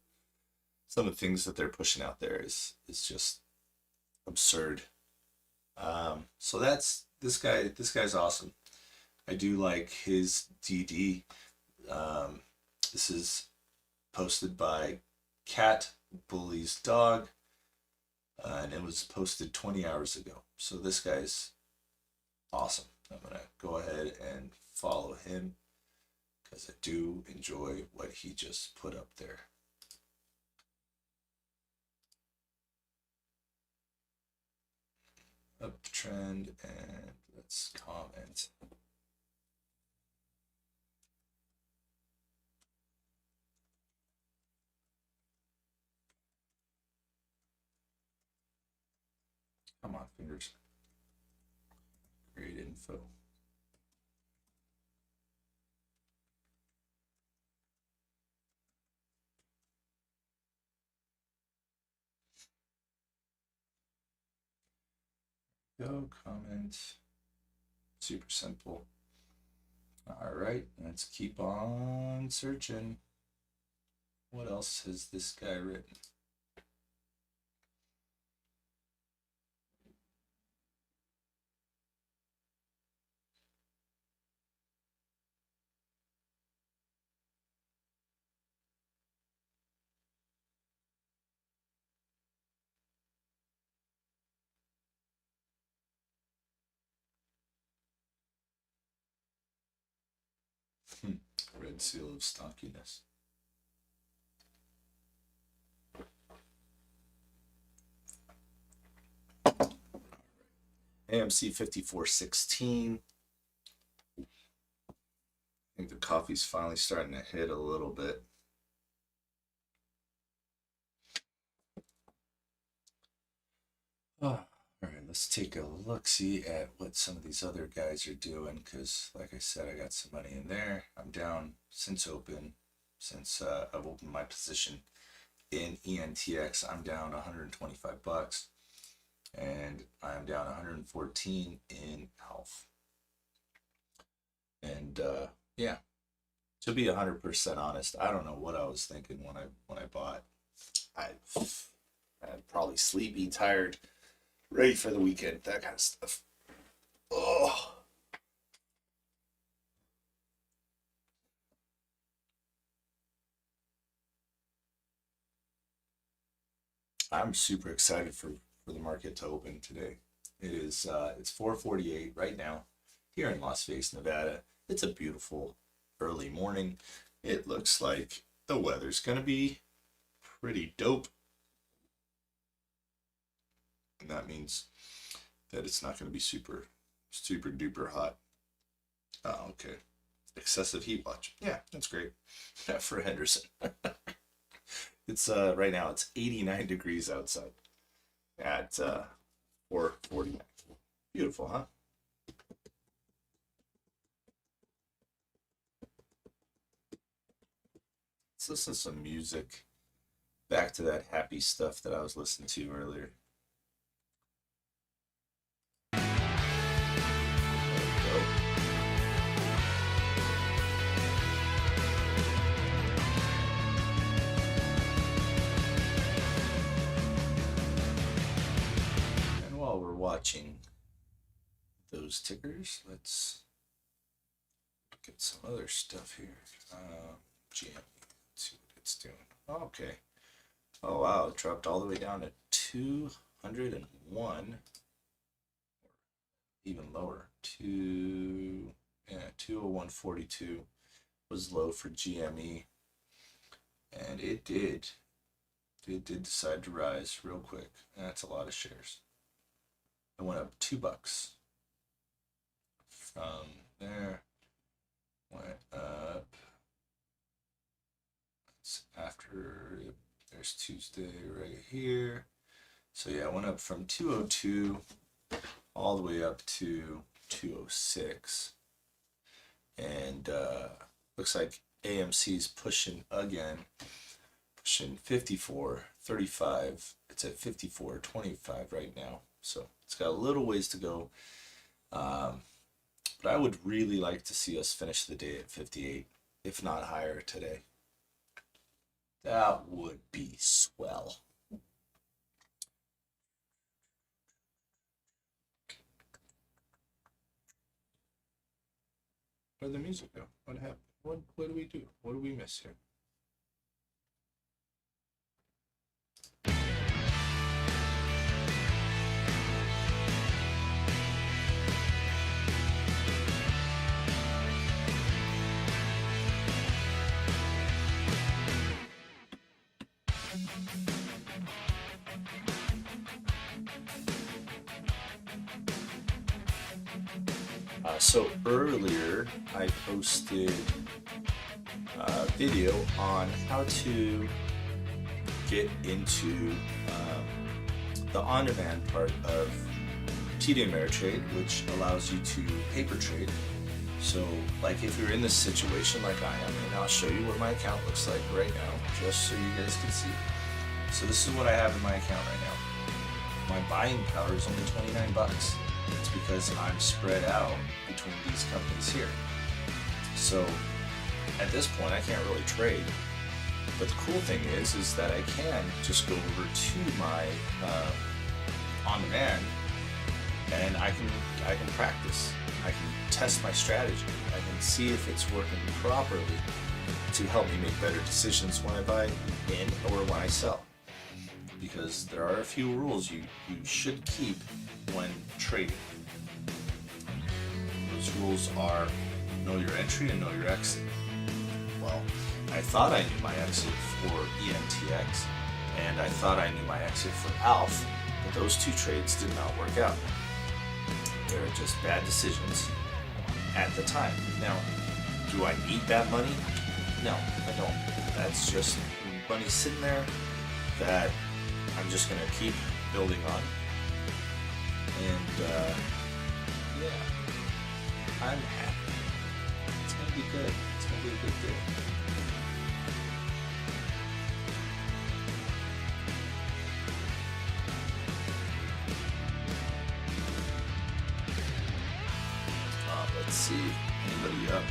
things that they're pushing out there is just absurd. So that's this guy. This guy's awesome. I do like his DD. This is posted by Cat Bully's Dog, and it was posted 20 hours ago. So this guy's awesome. I'm gonna go ahead and follow him because I do enjoy what he just put up there. Uptrend, and let's comment. Come on, fingers. Great info. Go comment. Super simple. All right, let's keep on searching. What else has this guy written? Red seal of stockiness. AMC 5416. I think the coffee's finally starting to hit a little bit. Oh, all right, let's take a look-see at what some of these other guys are doing, because like I said, I got some money in there. I'm down since I've opened my position in ENTX. I'm down 125 bucks, and I'm down 114 in health. And yeah, to be 100% honest, I don't know what I was thinking when I bought. I'm probably sleepy, tired, ready for the weekend, that kind of stuff. Oh. I'm super excited for the market to open today. It is it's 4:48 right now here in Las Vegas, Nevada. It's a beautiful early morning. It looks like the weather's gonna be pretty dope. And that means that it's not going to be super duper hot. Oh, okay. Excessive heat watch. Yeah, that's great. For Henderson. It's right now it's 89 degrees outside at 4:49. Beautiful, huh? Let's listen to some music. Back to that happy stuff that I was listening to earlier. watching those tickers. Let's look at some other stuff here. GM, let's see what it's doing. Okay. Oh wow, it dropped all the way down to 201, even lower. 201.42 was low for GME, and it did decide to rise real quick. That's a lot of shares. It went up $2 from there. Went up. It's after. There's Tuesday right here. So yeah, it went up from 202 all the way up to 206. And looks like AMC's pushing again, pushing 54.35. It's at 54.25 right now. So it's got a little ways to go. But I would really like to see us finish the day at 58, if not higher today. That would be swell. Where'd the music go? What happened? What do we do? What do we miss here? So earlier I posted a video on how to get into the on-demand part of TD Ameritrade, which allows you to paper trade. So like if you're in this situation like I am, and I'll show you what my account looks like right now, just so you guys can see. So this is what I have in my account right now. My buying power is only 29 bucks. It's because I'm spread out between these companies here. So at this point I can't really trade. But the cool thing is that I can just go over to my on-demand, and I can practice. I can test my strategy. I can see if it's working properly to help me make better decisions when I buy in or when I sell. Because there are a few rules you should keep when trading. Those rules are know your entry and know your exit. Well, I thought I knew my exit for ENTX, and I thought I knew my exit for ALF, but those two trades did not work out. They were just bad decisions at the time. Now, do I need that money? No, I don't. That's just money sitting there that I'm just going to keep building on. And yeah, I'm happy. It's going to be good. It's going to be a good day. Let's see, anybody up?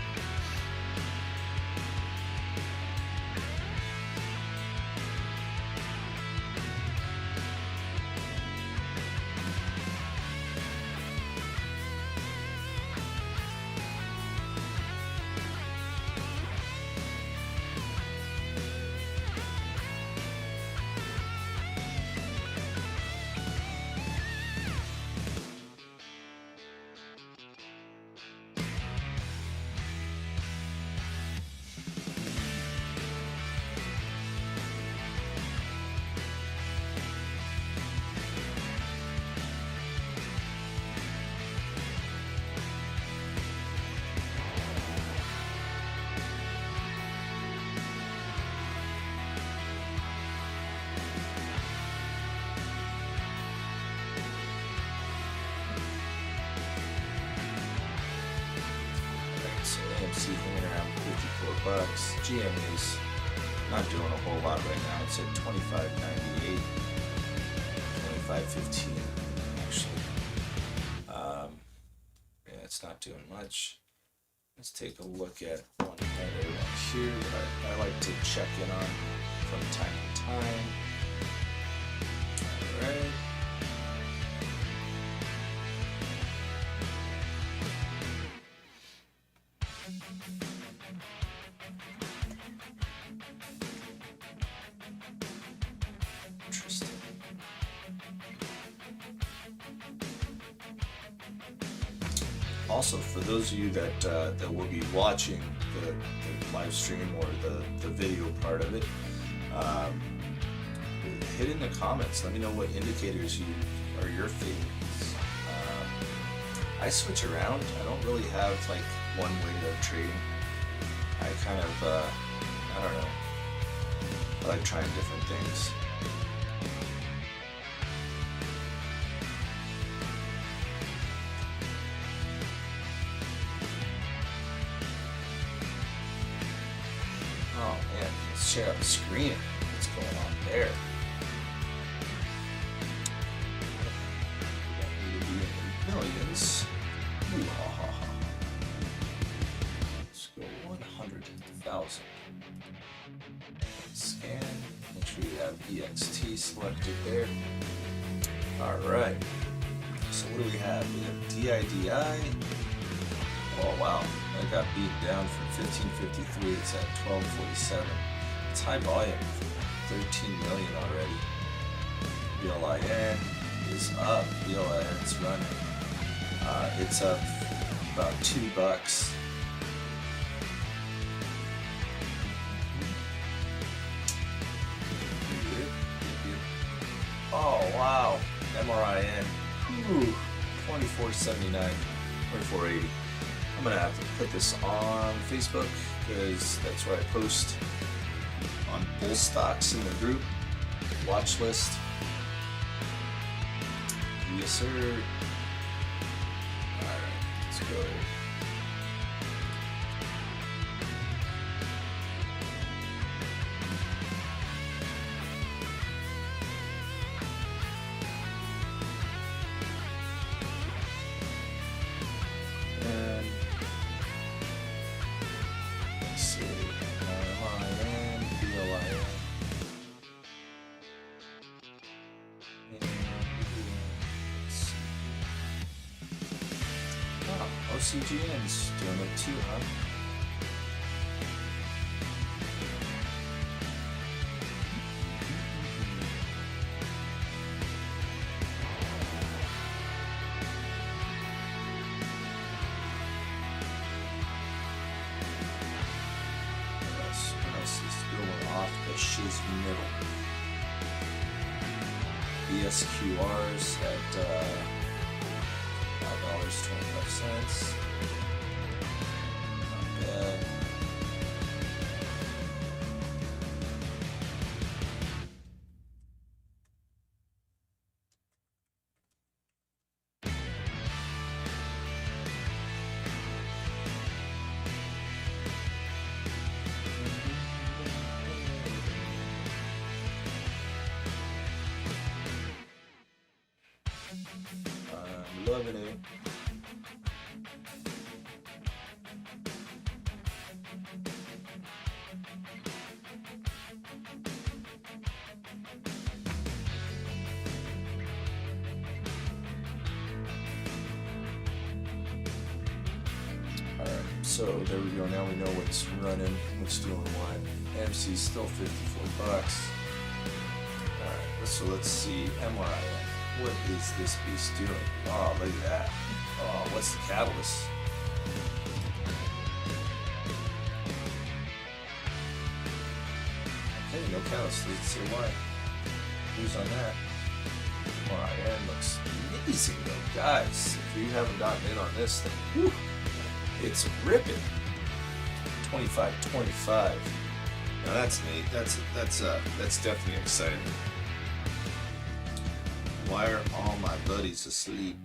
AMC hanging around 54 bucks. GME's not doing a whole lot right now. It's at 25.98, 25.15 actually. Yeah, it's not doing much. Let's take a look at one other one here that I like to check in on from time to time. All right. Interesting. Also, for those of you that will be watching the live stream or the video part of it, hit in the comments. Let me know what indicators are your favorites. I switch around. I don't really have like one way of trading. I kind of, I don't know. I like trying different things. Oh man, let's share out the screen. What's going on there? We don't need to be in the millions. Ooh, ha, ha, ha. Let's go 100,000. Scan. Make sure you have EXT selected there. Alright. So what do we have? We have DIDI. Oh wow, that got beat down from 1553. It's at 1247. It's high volume, 13 million already. BLIN is up. BLIN's running. It's up about $2. Oh wow, MRIN. Ooh, 2479, 2480. I'm gonna have to put this on Facebook because that's where I post on bull stocks in the group watch list. Yes, sir. All right, let's go. And let's see, MIN, BLIN. And let's see. Oh, OCGN's doing it too, huh? What else is going off the shiz middle? BSQRs at $5.25. Not bad. I'm loving it. Alright, so there we go. Now we know what's running, what's doing what. AMC's still $54. Alright, so let's see. MRIN. What is this beast doing? Oh, look at that. Oh, what's the catalyst? Okay, no catalyst. Let's see why. Who's on that? MRIN looks amazing though. Guys, if you haven't gotten in on this thing, whew, it's ripping. 25.25. Now that's neat. That's definitely exciting. Why are all my buddies asleep?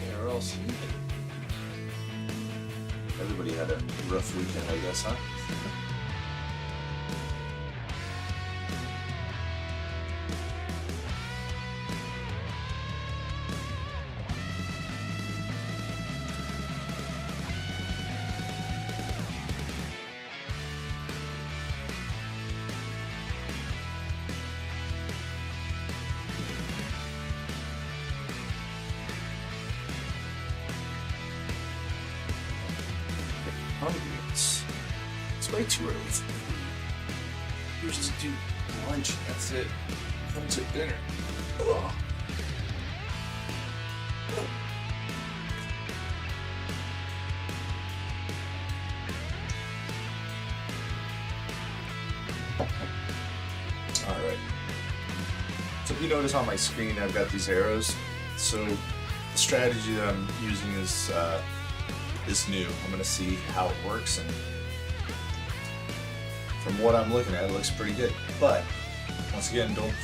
They're all sleeping. Everybody had a rough weekend, I guess, huh? It's way too early for food. You're just do lunch and that's it. Come to dinner. Ugh. Alright. So if you notice on my screen, I've got these arrows. So the strategy that I'm using is new. I'm going to see how it works, and from what I'm looking at, it looks pretty good. But once again, don't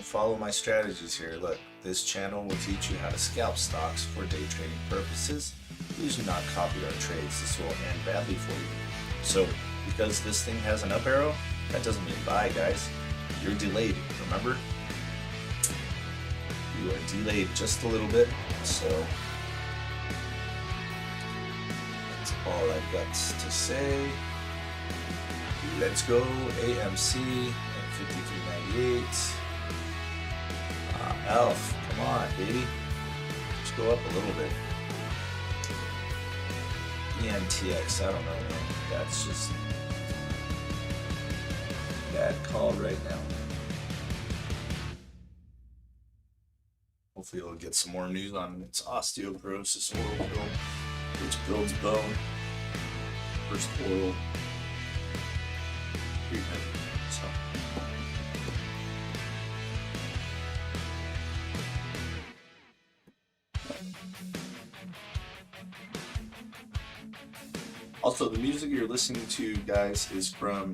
follow my strategies here. Look, this channel will teach you how to scalp stocks for day trading purposes. Please do not copy our trades. This will end badly for you. So because this thing has an up arrow, that doesn't mean buy, guys. You're delayed, remember? You are delayed just a little bit, so that's all I've got to say. Let's go AMC at 53.98. Elf, come on, baby. Let's go up a little bit. ENTX, I don't know, man. That's just bad call right now. Hopefully we'll get some more news on its osteoporosis oral pill, which builds bone. First oral treatment. So. Also, the music you're listening to, guys, is from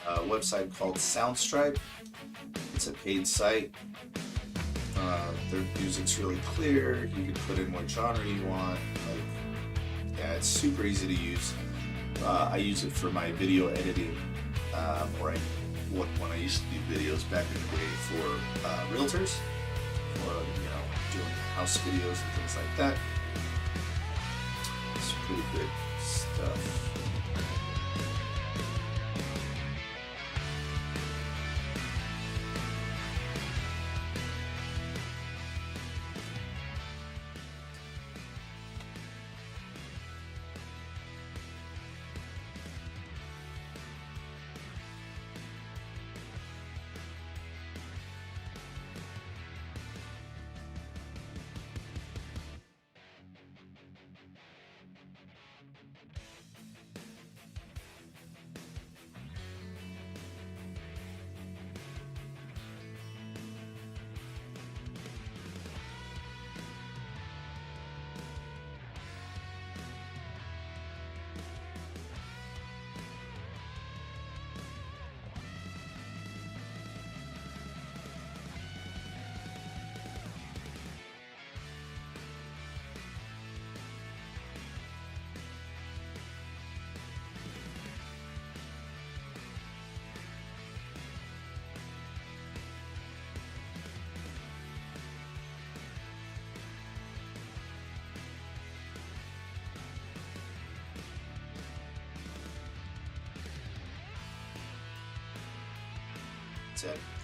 a website called Soundstripe. It's a paid site. Their music's really clear. You can put in what genre you want. Like, yeah, it's super easy to use. I use it for my video editing, when I used to do videos back in the day for realtors, or doing house videos and things like that. It's pretty good stuff.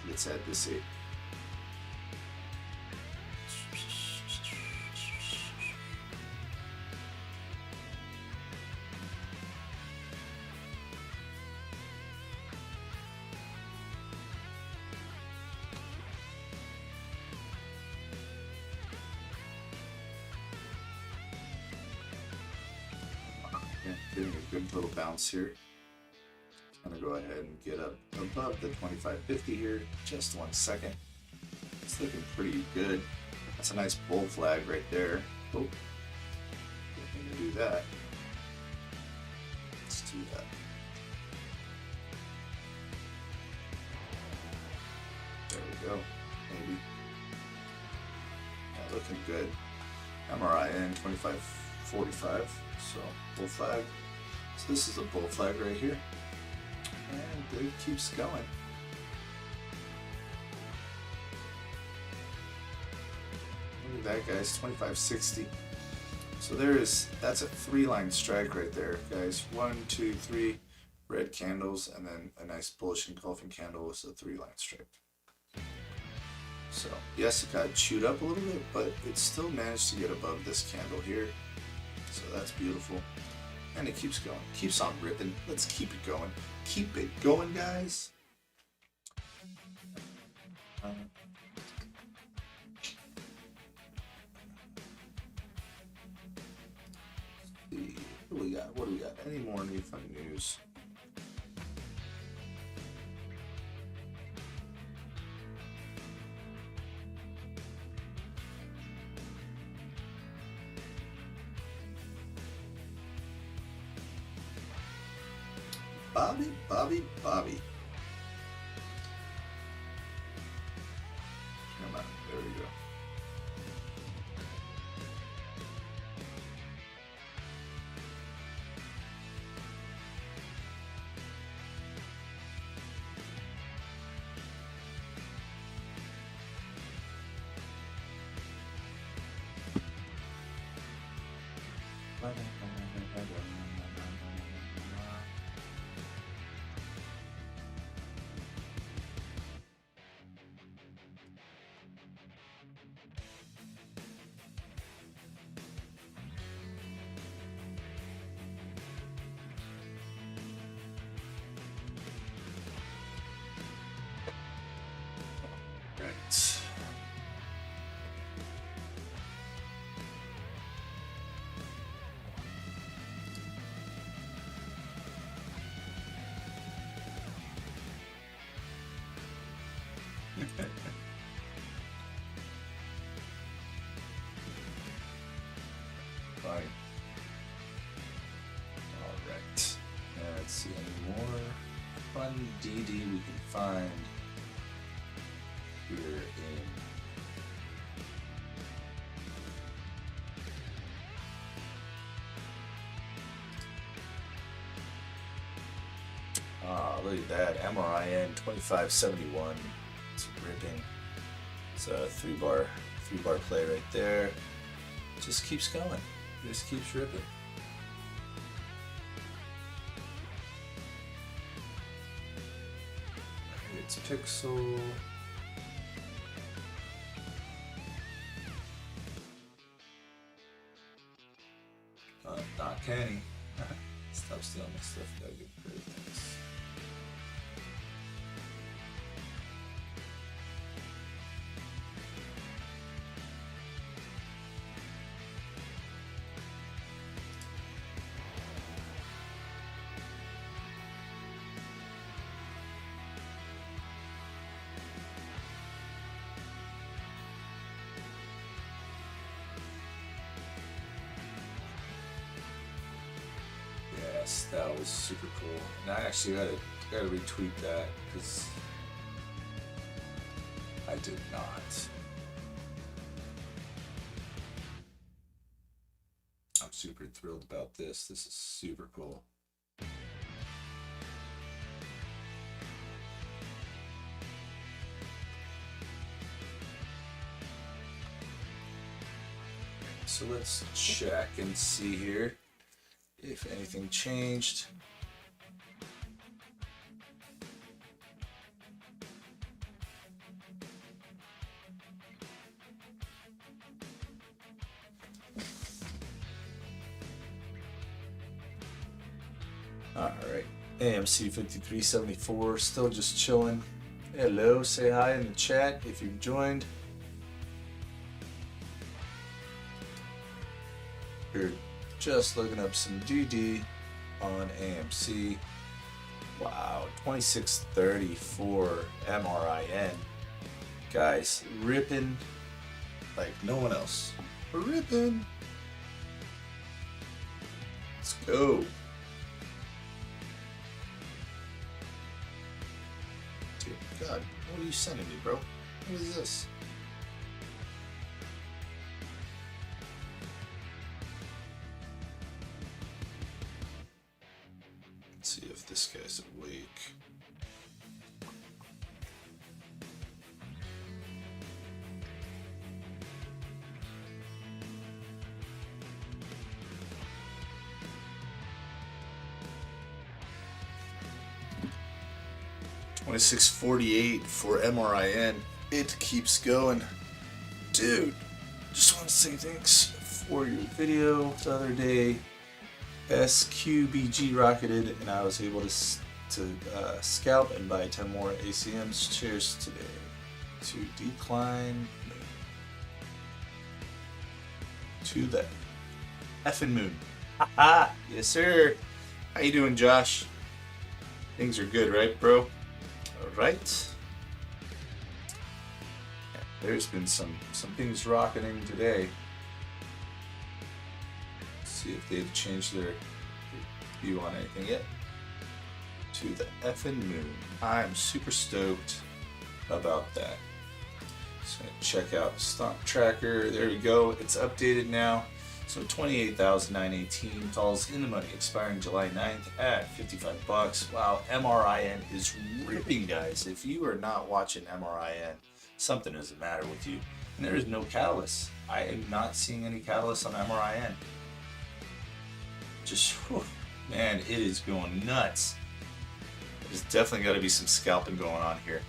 Let's add this in. Getting a good little bounce here. I'm gonna go ahead and get up above the 2550 here. Just 1 second. It's looking pretty good. That's a nice bull flag right there. Oh, didn't mean to do that. Let's do that. There we go. Maybe. Yeah, looking good. MRI in 2545. So bull flag. So this is a bull flag right here. And it keeps going. Look at that, guys, 2560. So that's a 3-line strike right there, guys. 1, 2, 3 red candles, and then a nice bullish engulfing candle with a 3-line strike. So yes, it got chewed up a little bit, but it still managed to get above this candle here. So that's beautiful. And it keeps going. Keeps on ripping. Let's keep it going. Keep it going, guys. See, what do we got? What do we got? Any more new fun news? Bobby. Come on, there we go. Right. Fine. All right. Let's see any more fun DD we can find here in look at that MRIN 2571. It's ripping. It's a three bar play right there. Just keeps going. Just keeps ripping. It's Pixel. Not Kenny. Stop stealing my stuff. Gotta get great things. Yes, that was super cool. And I actually gotta retweet that because I did not. I'm super thrilled about this. This is super cool. So let's check and see here if anything changed. All right, AMC 5374 still just chilling. Hello, say hi in the chat if you've joined. You're just looking up some DD on AMC. Wow, 2630 for MRIN. Guys, ripping like no one else. Ripping. Let's go. Dude, God, what are you sending me, bro? What is this? See if this guy's awake. $26.48 for MRIN. It keeps going. Dude, just want to say thanks for your video the other day. SQBG rocketed, and I was able to scalp and buy 10 more ACMs shares today. To decline to the effing moon. Haha, yes sir. How you doing, Josh? Things are good, right, bro? All right. Yeah, there's been some things rocketing today. Let's see if they've changed their view on anything yet. To the effing moon. I'm super stoked about that. Just gonna check out stock tracker. There we go. It's updated now. So 28,918 falls in the money, expiring July 9th at 55 bucks. Wow, MRIN is ripping, guys. If you are not watching MRIN, something is the matter with you. And there is no catalyst. I am not seeing any catalyst on MRIN. Just, whew, man, it is going nuts. There's definitely got to be some scalping going on here.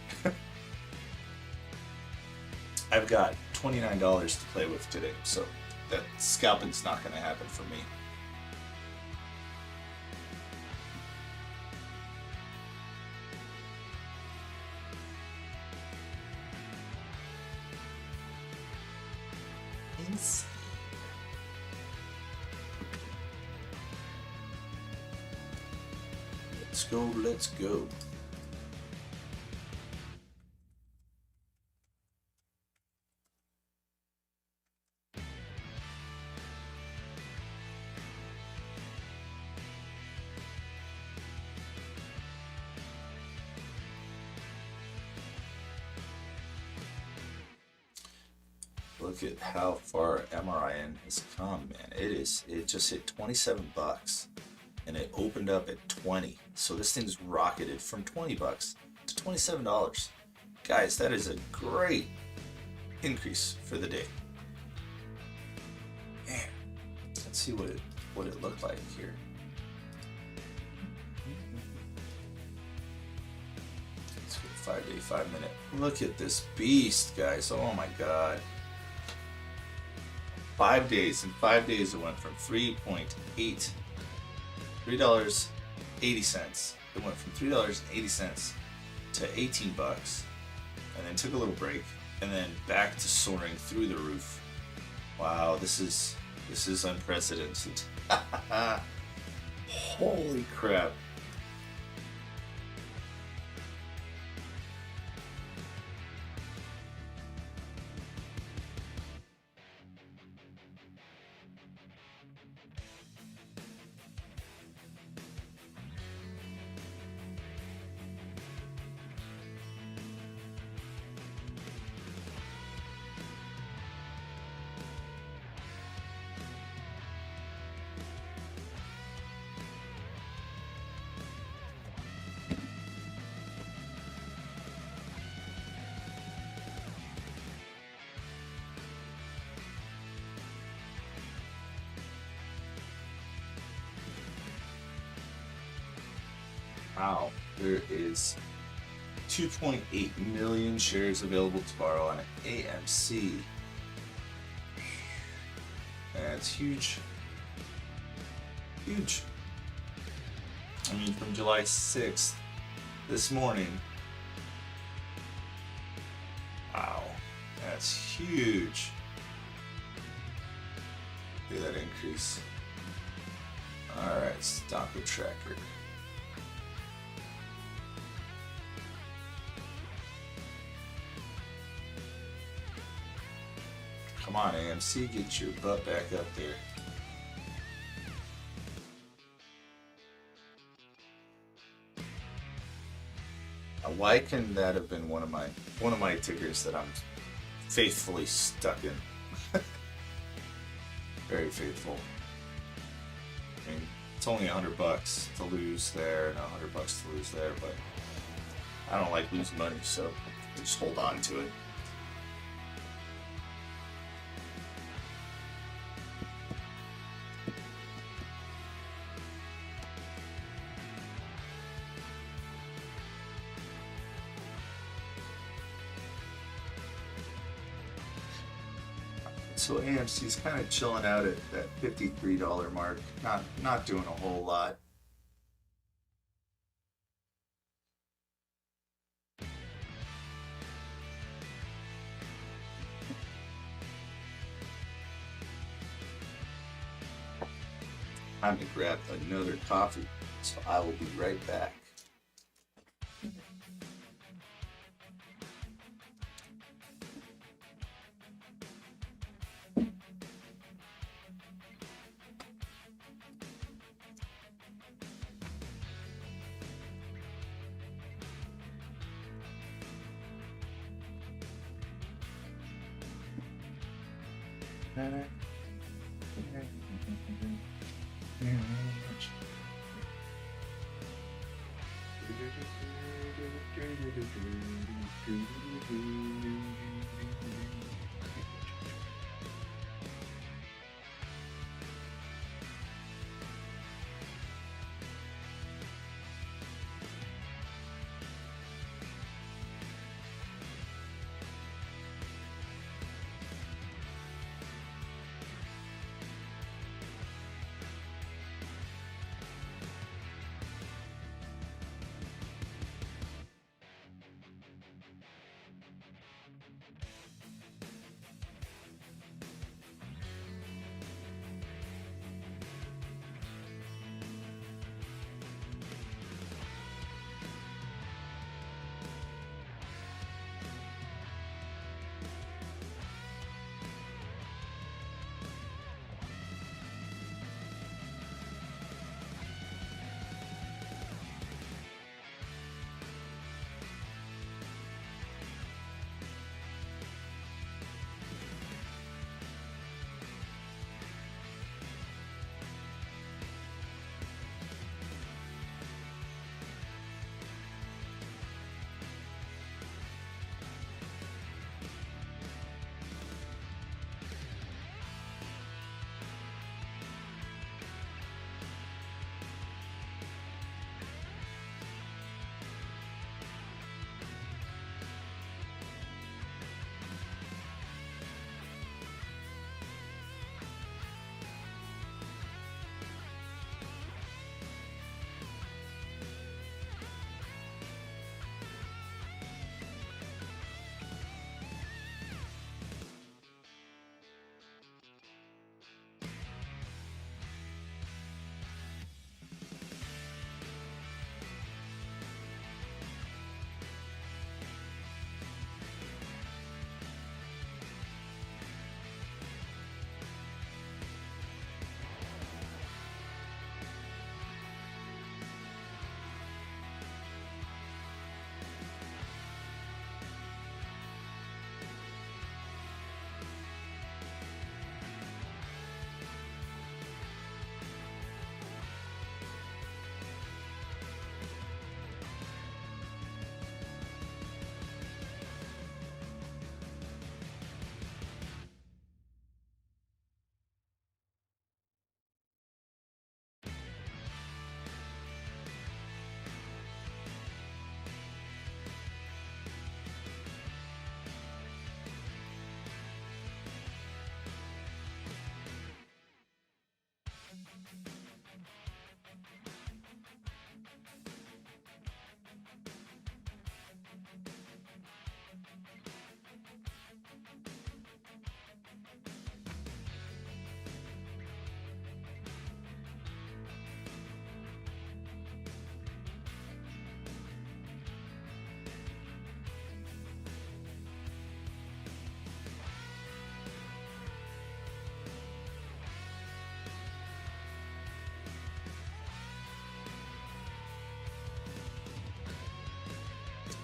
I've got $29 to play with today, so that scalping's not going to happen for me. Insane. Let's go, let's go. Look at how far MRIN has come, man. It just hit 27 bucks and it opened up at 20. So this thing's rocketed from 20 bucks to $27. Guys, that is a great increase for the day. Man, let's see what it looked like here. Let's get 5 day, 5 minute. Look at this beast, guys. Oh my god. 5 days. In 5 days, it went from $3.80. It went from $3.80 to 18 bucks, and then took a little break, and then back to soaring through the roof. Wow, this is unprecedented. Holy crap. Wow, there is 2.8 million shares available to borrow on AMC. That's huge. Huge. I mean, from July 6th, this morning. Wow, that's huge. Look at that increase. Alright, stock tracker. Come on, AMC, get your butt back up there. Now, why couldn't that have been one of my tickers that I'm faithfully stuck in? Very faithful. I mean, it's only $100 to lose there and $100 to lose there, but I don't like losing money, so I just hold on to it. So AMC is kind of chilling out at that $53 mark, not doing a whole lot. Time to grab another coffee, so I will be right back.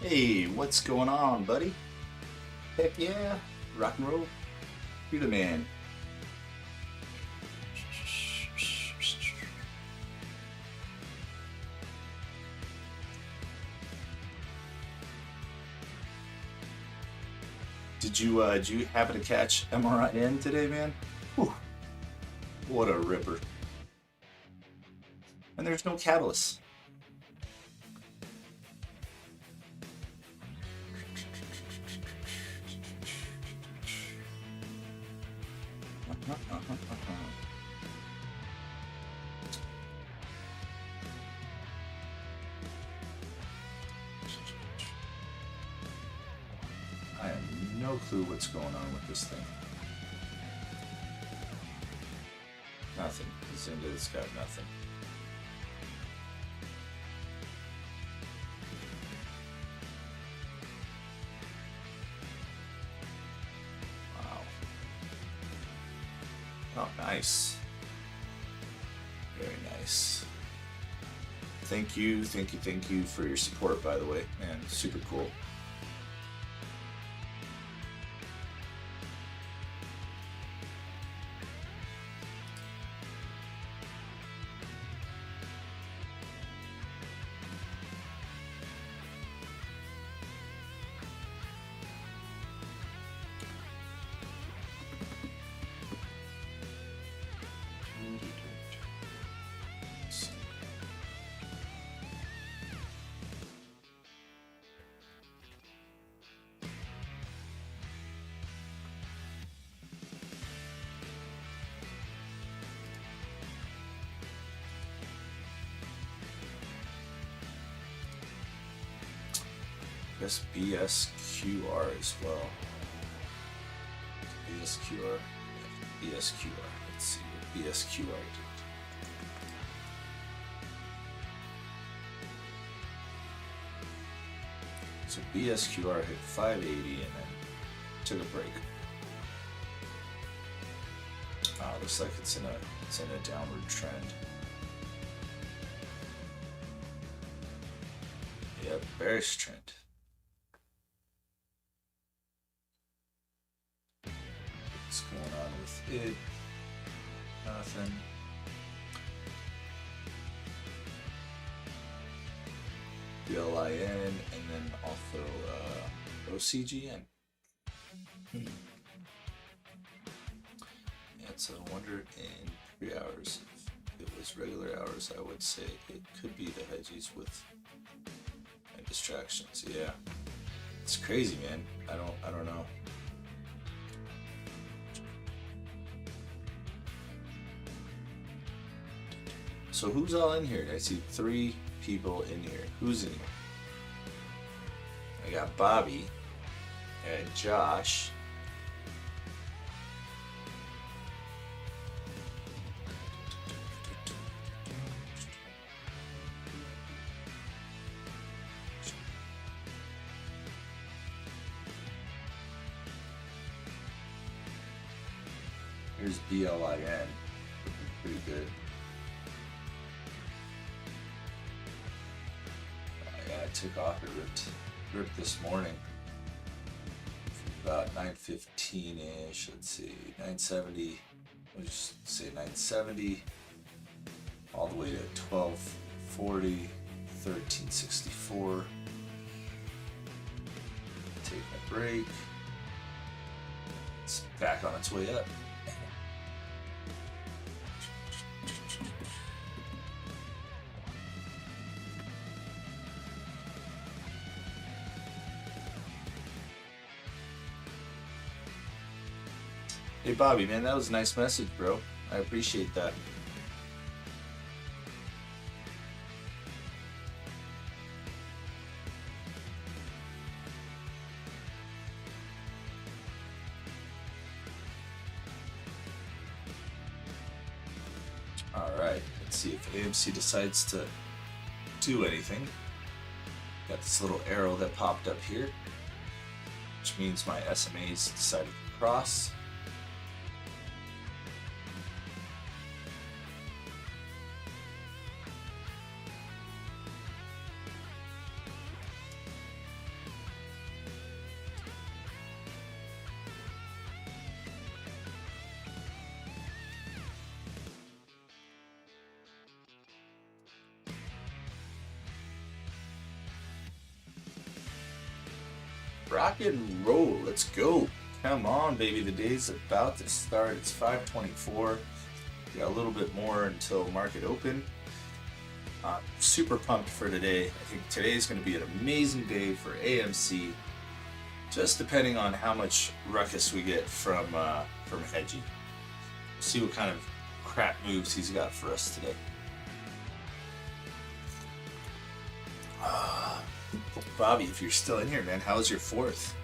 Hey, what's going on, buddy? Heck yeah, rock and roll. You're the man. Did you happen to catch MRIN today, man? Whew. What a ripper. And there's no catalyst. I have no clue what's going on with this thing. Nothing. It's got nothing. Wow. Oh, nice. Very nice. Thank you for your support, by the way, man. Super cool. Guess BSQR as well. BSQR. BSQR. Let's see what BSQR did. So BSQR hit 580 and then took a break. Looks like it's in a downward trend. Yeah, bearish trend. What's going on with it? Nothing. BLIN and then also OCGN. Yeah, so I wonder in 3 hours, if it was regular hours, I would say it could be the hedgies with distractions. Yeah, it's crazy, man. I don't know. So who's all in here? I see 3 people in here. Who's in here? I got Bobby and Josh. Here's BLIN. Pretty good. Yeah, I took off. It ripped this morning. About 9:15-ish. Let's see, 970. We'll just say 970. All the way to 1240, 1364. Taking a break. It's back on its way up. Hey Bobby, man, that was a nice message, bro. I appreciate that. All right, let's see if AMC decides to do anything. Got this little arrow that popped up here, which means my SMAs decided to cross. Rock and roll, let's go. Come on, baby, the day's about to start. It's 5:24. We got a little bit more until market open. Super pumped for today. I think today's going to be an amazing day for AMC, just depending on how much ruckus we get from hedging. see what kind of crap moves he's got for us today. Bobby, if you're still in here, man, how was your fourth?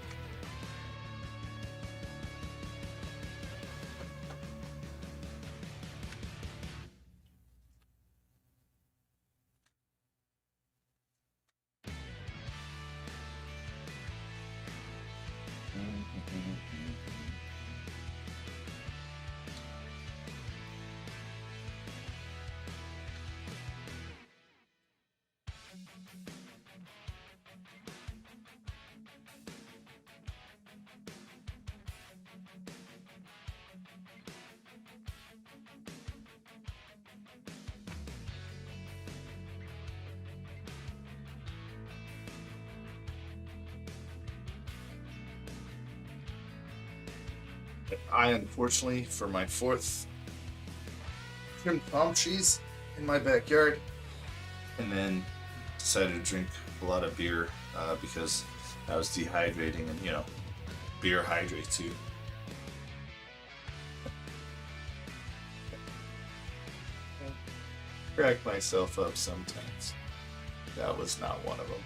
I, unfortunately, for my fourth, trimmed palm trees in my backyard, and then decided to drink a lot of beer because I was dehydrating, and you know, beer hydrates you. Crack myself up sometimes. That was not one of them.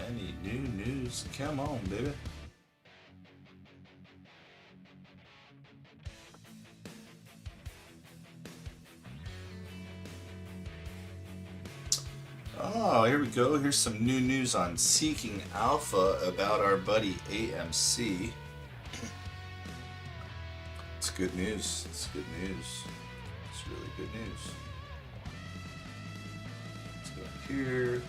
Any new news? Come on, baby. Oh, here we go. Here's some new news on Seeking Alpha about our buddy AMC. It's good news. It's good news. It's really good news. Let's go here.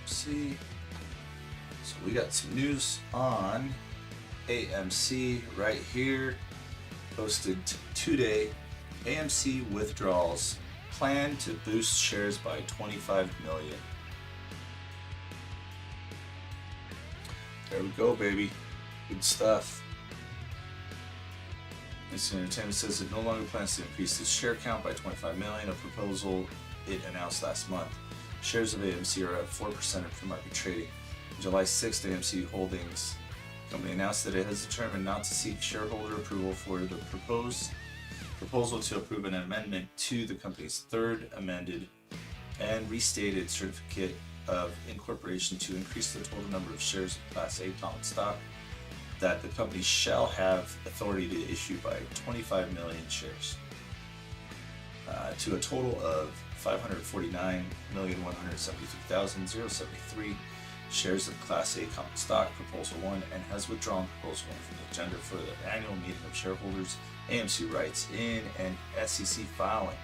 AMC. So we got some news on AMC right here. Posted today. AMC withdrawals plan to boost shares by 25 million. There we go, baby. Good stuff. AMC Entertainment says it no longer plans to increase its share count by 25 million, a proposal it announced last month. Shares of AMC are at 4% of pre-market trading. On July 6th, AMC Holdings Company announced that it has determined not to seek shareholder approval for the proposal to approve an amendment to the company's third amended and restated certificate of incorporation to increase the total number of shares of Class A common stock that the company shall have authority to issue by 25 million shares to a total of 549,173,073 shares of Class A common stock, Proposal 1, and has withdrawn Proposal 1 from the agenda for the annual meeting of shareholders. AMC writes in an SEC filing.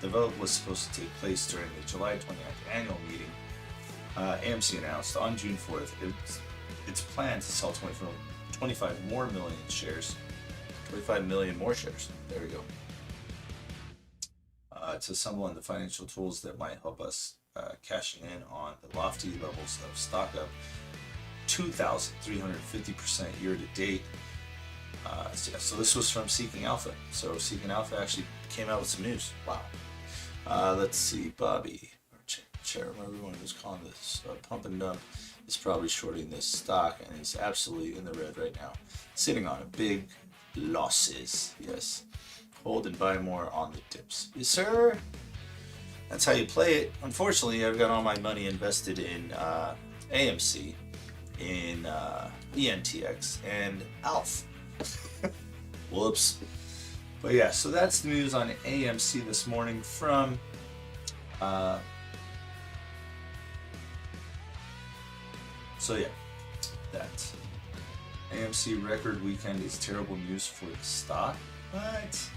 The vote was supposed to take place during the July 29th annual meeting. AMC announced on June 4th its plan to sell 25 million shares. 25 million more shares. There we go. To someone, the financial tools that might help us cashing in on the lofty levels of stock up 2,350% year to date. So this was from Seeking Alpha. So Seeking Alpha actually came out with some news. Wow. Let's see, Bobby, or Chair, everyone who's calling this pump and dump, is probably shorting this stock and is absolutely in the red right now, sitting on a big losses. Yes. Hold and buy more on the dips. Yes, sir. That's how you play it. Unfortunately, I've got all my money invested in AMC, in ENTX, and ALF. Whoops. But yeah, so that's the news on AMC this morning from so yeah, that AMC record weekend is terrible news for the stock. What?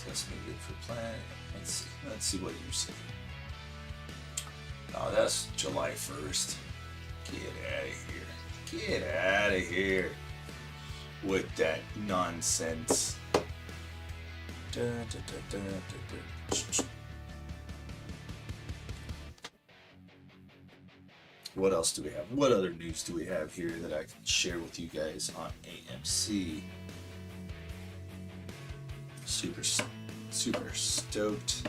Test me good for plan. Let's see what you say. Oh, that's July 1st. Get out of here. Get out of here with that nonsense. What else do we have? What other news do we have here that I can share with you guys on AMC? Super stoked.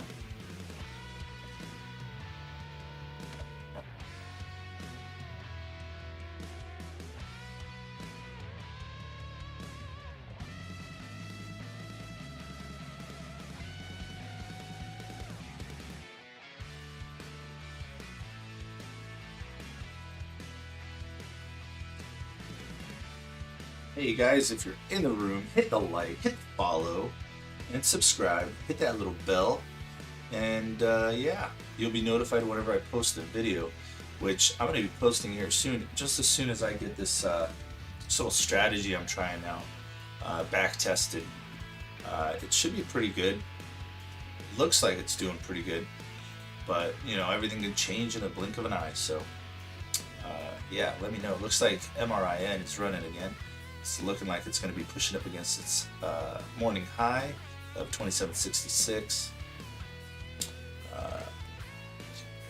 Hey guys, if you're in the room, hit the like, hit the follow, and subscribe. Hit that little bell, and yeah, you'll be notified whenever I post a video, which I'm going to be posting here soon, just as soon as I get this little strategy I'm trying out back tested. It should be pretty good. Looks like it's doing pretty good, but you know, everything can change in the blink of an eye. So yeah, let me know. It looks like MRIN is running again. It's looking like it's going to be pushing up against its morning high of 2766.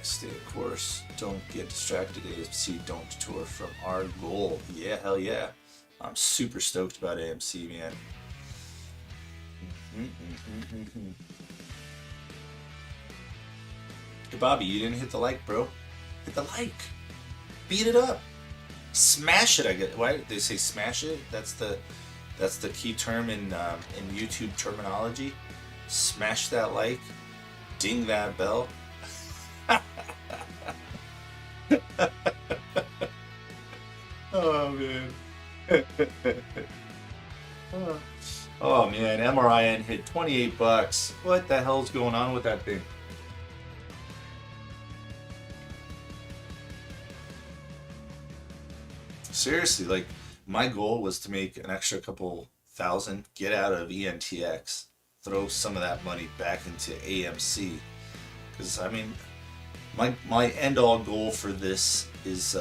Stay of course. Don't get distracted. AMC don't detour from our goal. Yeah, hell yeah. I'm super stoked about AMC, man. Hey Bobby, you didn't hit the like, bro. Hit the like. Beat it up. Smash it. I get why they say smash it. That's the key term in YouTube terminology. Smash that like, ding that bell. Oh man. Oh man, MRIN hit 28 bucks. What the hell's going on with that thing? Seriously, like, my goal was to make an extra couple thousand, get out of ENTX, throw some of that money back into AMC, because I mean, my end-all goal for this is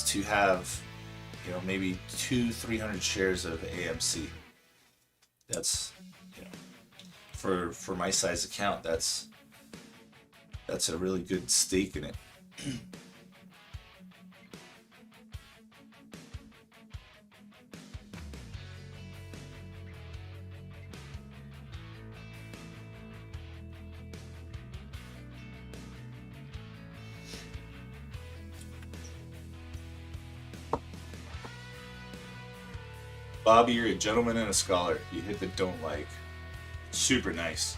to have, you know, maybe 200-300 shares of AMC. That's, you know, for my size account, that's a really good stake in it. Bobby, you're a gentleman and a scholar. You hit the don't like. Super nice.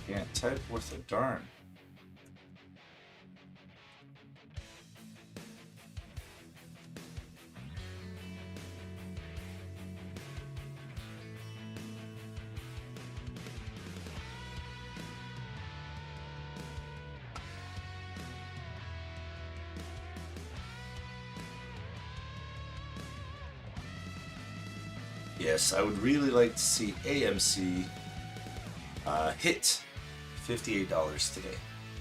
Can't type worth a darn. Yes, I would really like to see AMC hit $58 today.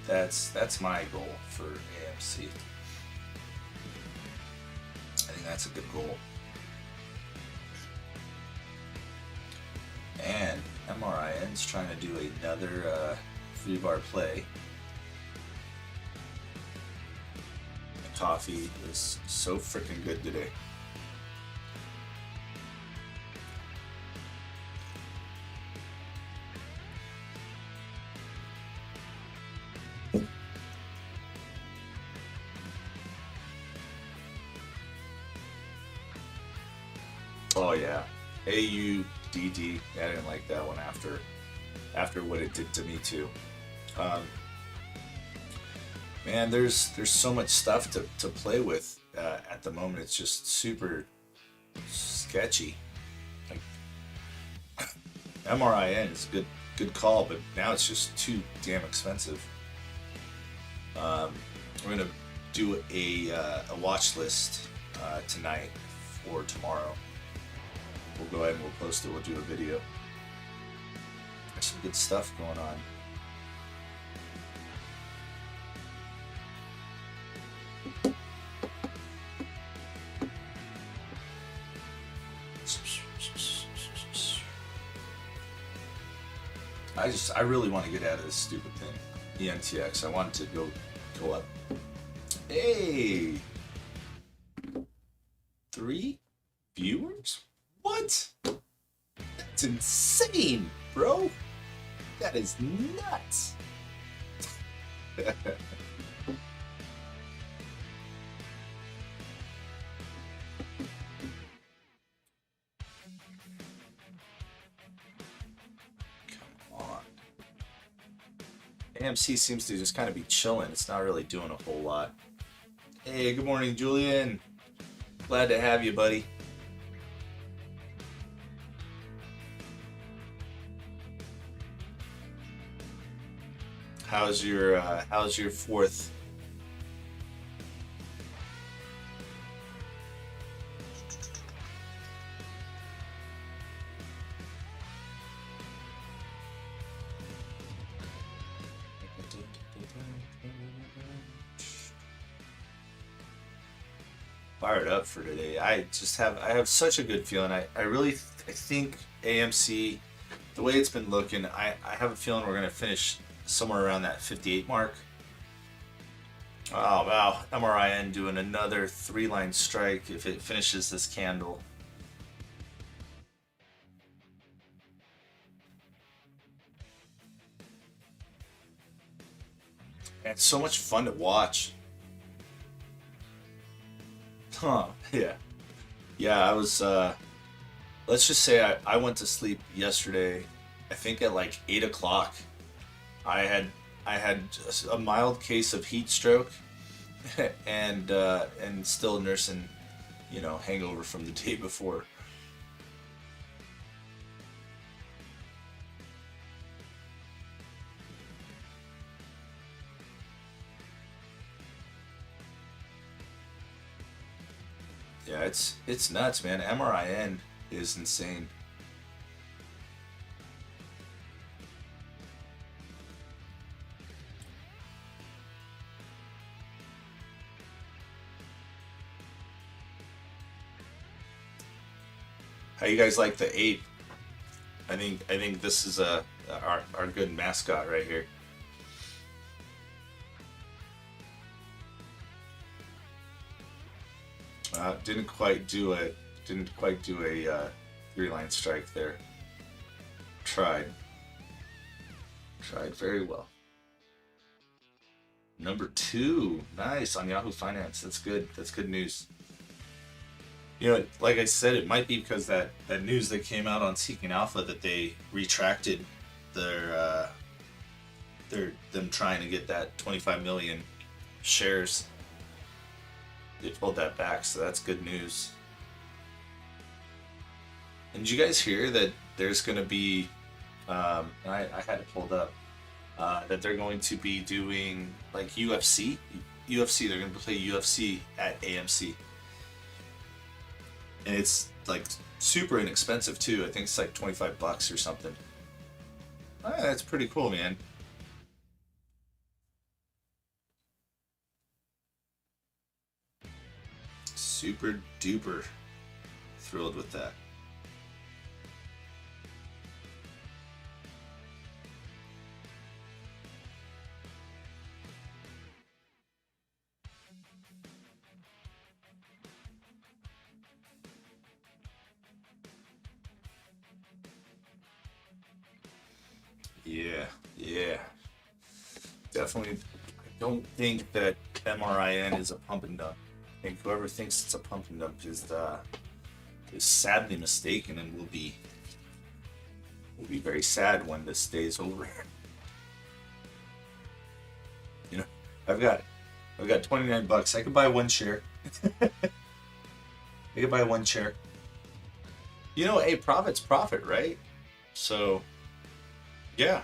That's my goal for AMC. I think that's a good goal. And MRIN's trying to do another 3-bar play. The coffee is so freaking good today. Oh yeah, AUDD. I didn't like that one after what it did to me too. Man, there's so much stuff to play with at the moment. It's just super sketchy. Like MRIN is a good call, but now it's just too damn expensive. We're gonna do a watch list tonight or tomorrow. We'll go ahead and we'll post it. We'll do a video. There's some good stuff going on. I really want to get out of this stupid thing. ENTX. I want it to go up. Hey! 3 viewers? What? That's insane, bro. That is nuts. AMC seems to just kind of be chilling. It's not really doing a whole lot. Hey, good morning, Julian. Glad to have you, buddy. How's your 4th? Fired up for today. I have such a good feeling. I think AMC, the way it's been looking, I have a feeling we're gonna finish somewhere around that 58 mark. Oh wow, MRIN doing another 3-line strike if it finishes this candle. And it's so much fun to watch. Huh, yeah, I was, let's just say I went to sleep yesterday, I think at like 8 o'clock. I had a mild case of heat stroke and still nursing, you know, hangover from the day before. Yeah, it's nuts, man. MRIN is insane. How you guys like the ape? I think this is our good mascot right here. Didn't quite do a 3-line strike there. Tried very well. Number 2, nice on Yahoo Finance. That's good. That's good news. You know, like I said, it might be because that news that came out on Seeking Alpha that they retracted them trying to get that 25 million shares. They pulled that back, so that's good news. And did you guys hear that there's going to be, I had it pulled up, that they're going to be doing like UFC, they're going to play UFC at AMC. And it's like super inexpensive too. I think it's like $25 or something. That's pretty cool, man. Super duper thrilled with that. Yeah. Definitely. I don't think that MRIN is a pump and dump. I think whoever thinks it's a pump and dump is sadly mistaken and will be very sad when this day is over. You know, I've got $29. I could buy 1 share. I could buy 1 share. You know, hey, profit's profit, right? So, yeah.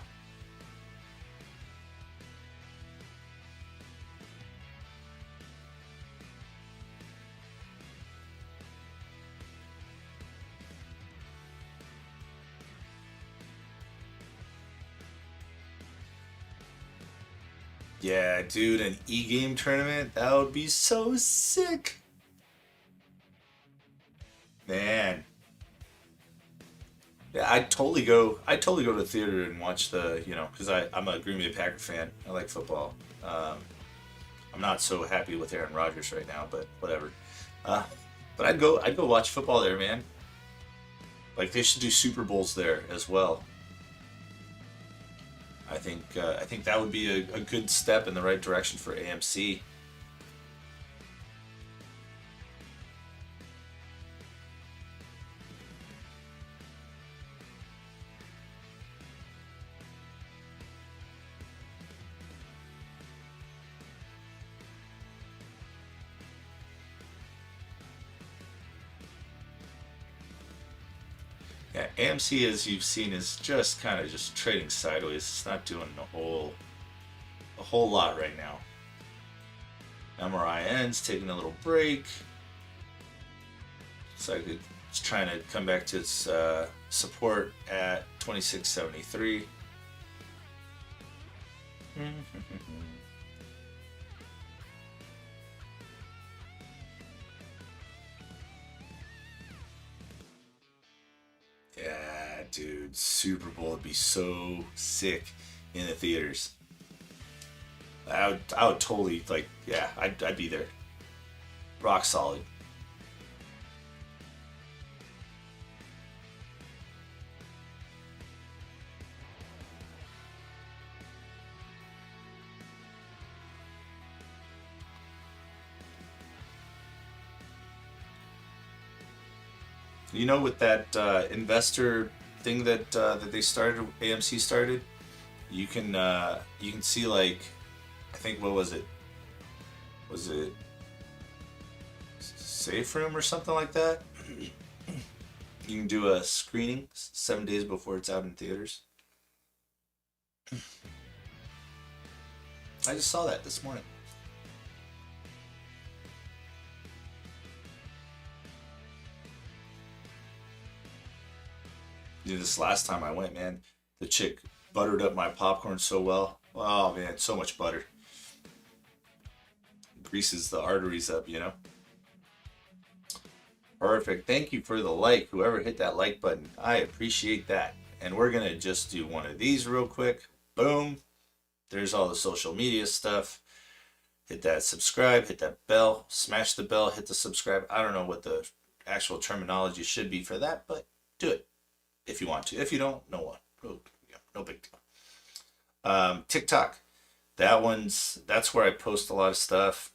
Yeah, dude, an e-game tournament, that would be so sick. Man. Yeah, I'd totally go to the theater and watch the, because I'm a Green Bay Packer fan. I like football. I'm not so happy with Aaron Rodgers right now, but whatever. But I'd go watch football there, man. Like, they should do Super Bowls there as well. I think that would be a good step in the right direction for AMC. Yeah, AMC, as you've seen, is just kind of just trading sideways. It's not doing a whole lot right now. MRIN's taking a little break. Looks like it's trying to come back to its support at 2673. Yeah, dude, Super Bowl would be so sick in the theaters. I would totally, like, yeah, I'd be there. Rock solid. You know, with that investor thing that they started, AMC started, you can see, like, I think, what was it? Was it Safe Room or something like that? You can do a screening 7 days before it's out in theaters. I just saw that this morning. Dude, this last time I went, man, the chick buttered up my popcorn so well. Oh, man, so much butter. Greases the arteries up, you know? Perfect. Thank you for the like. Whoever hit that like button, I appreciate that. And we're going to just do one of these real quick. Boom. There's all the social media stuff. Hit that subscribe, hit that bell, smash the bell, hit the subscribe. I don't know what the actual terminology should be for that, but do it if you want to. If you don't, no one. No big deal. TikTok. That's where I post a lot of stuff.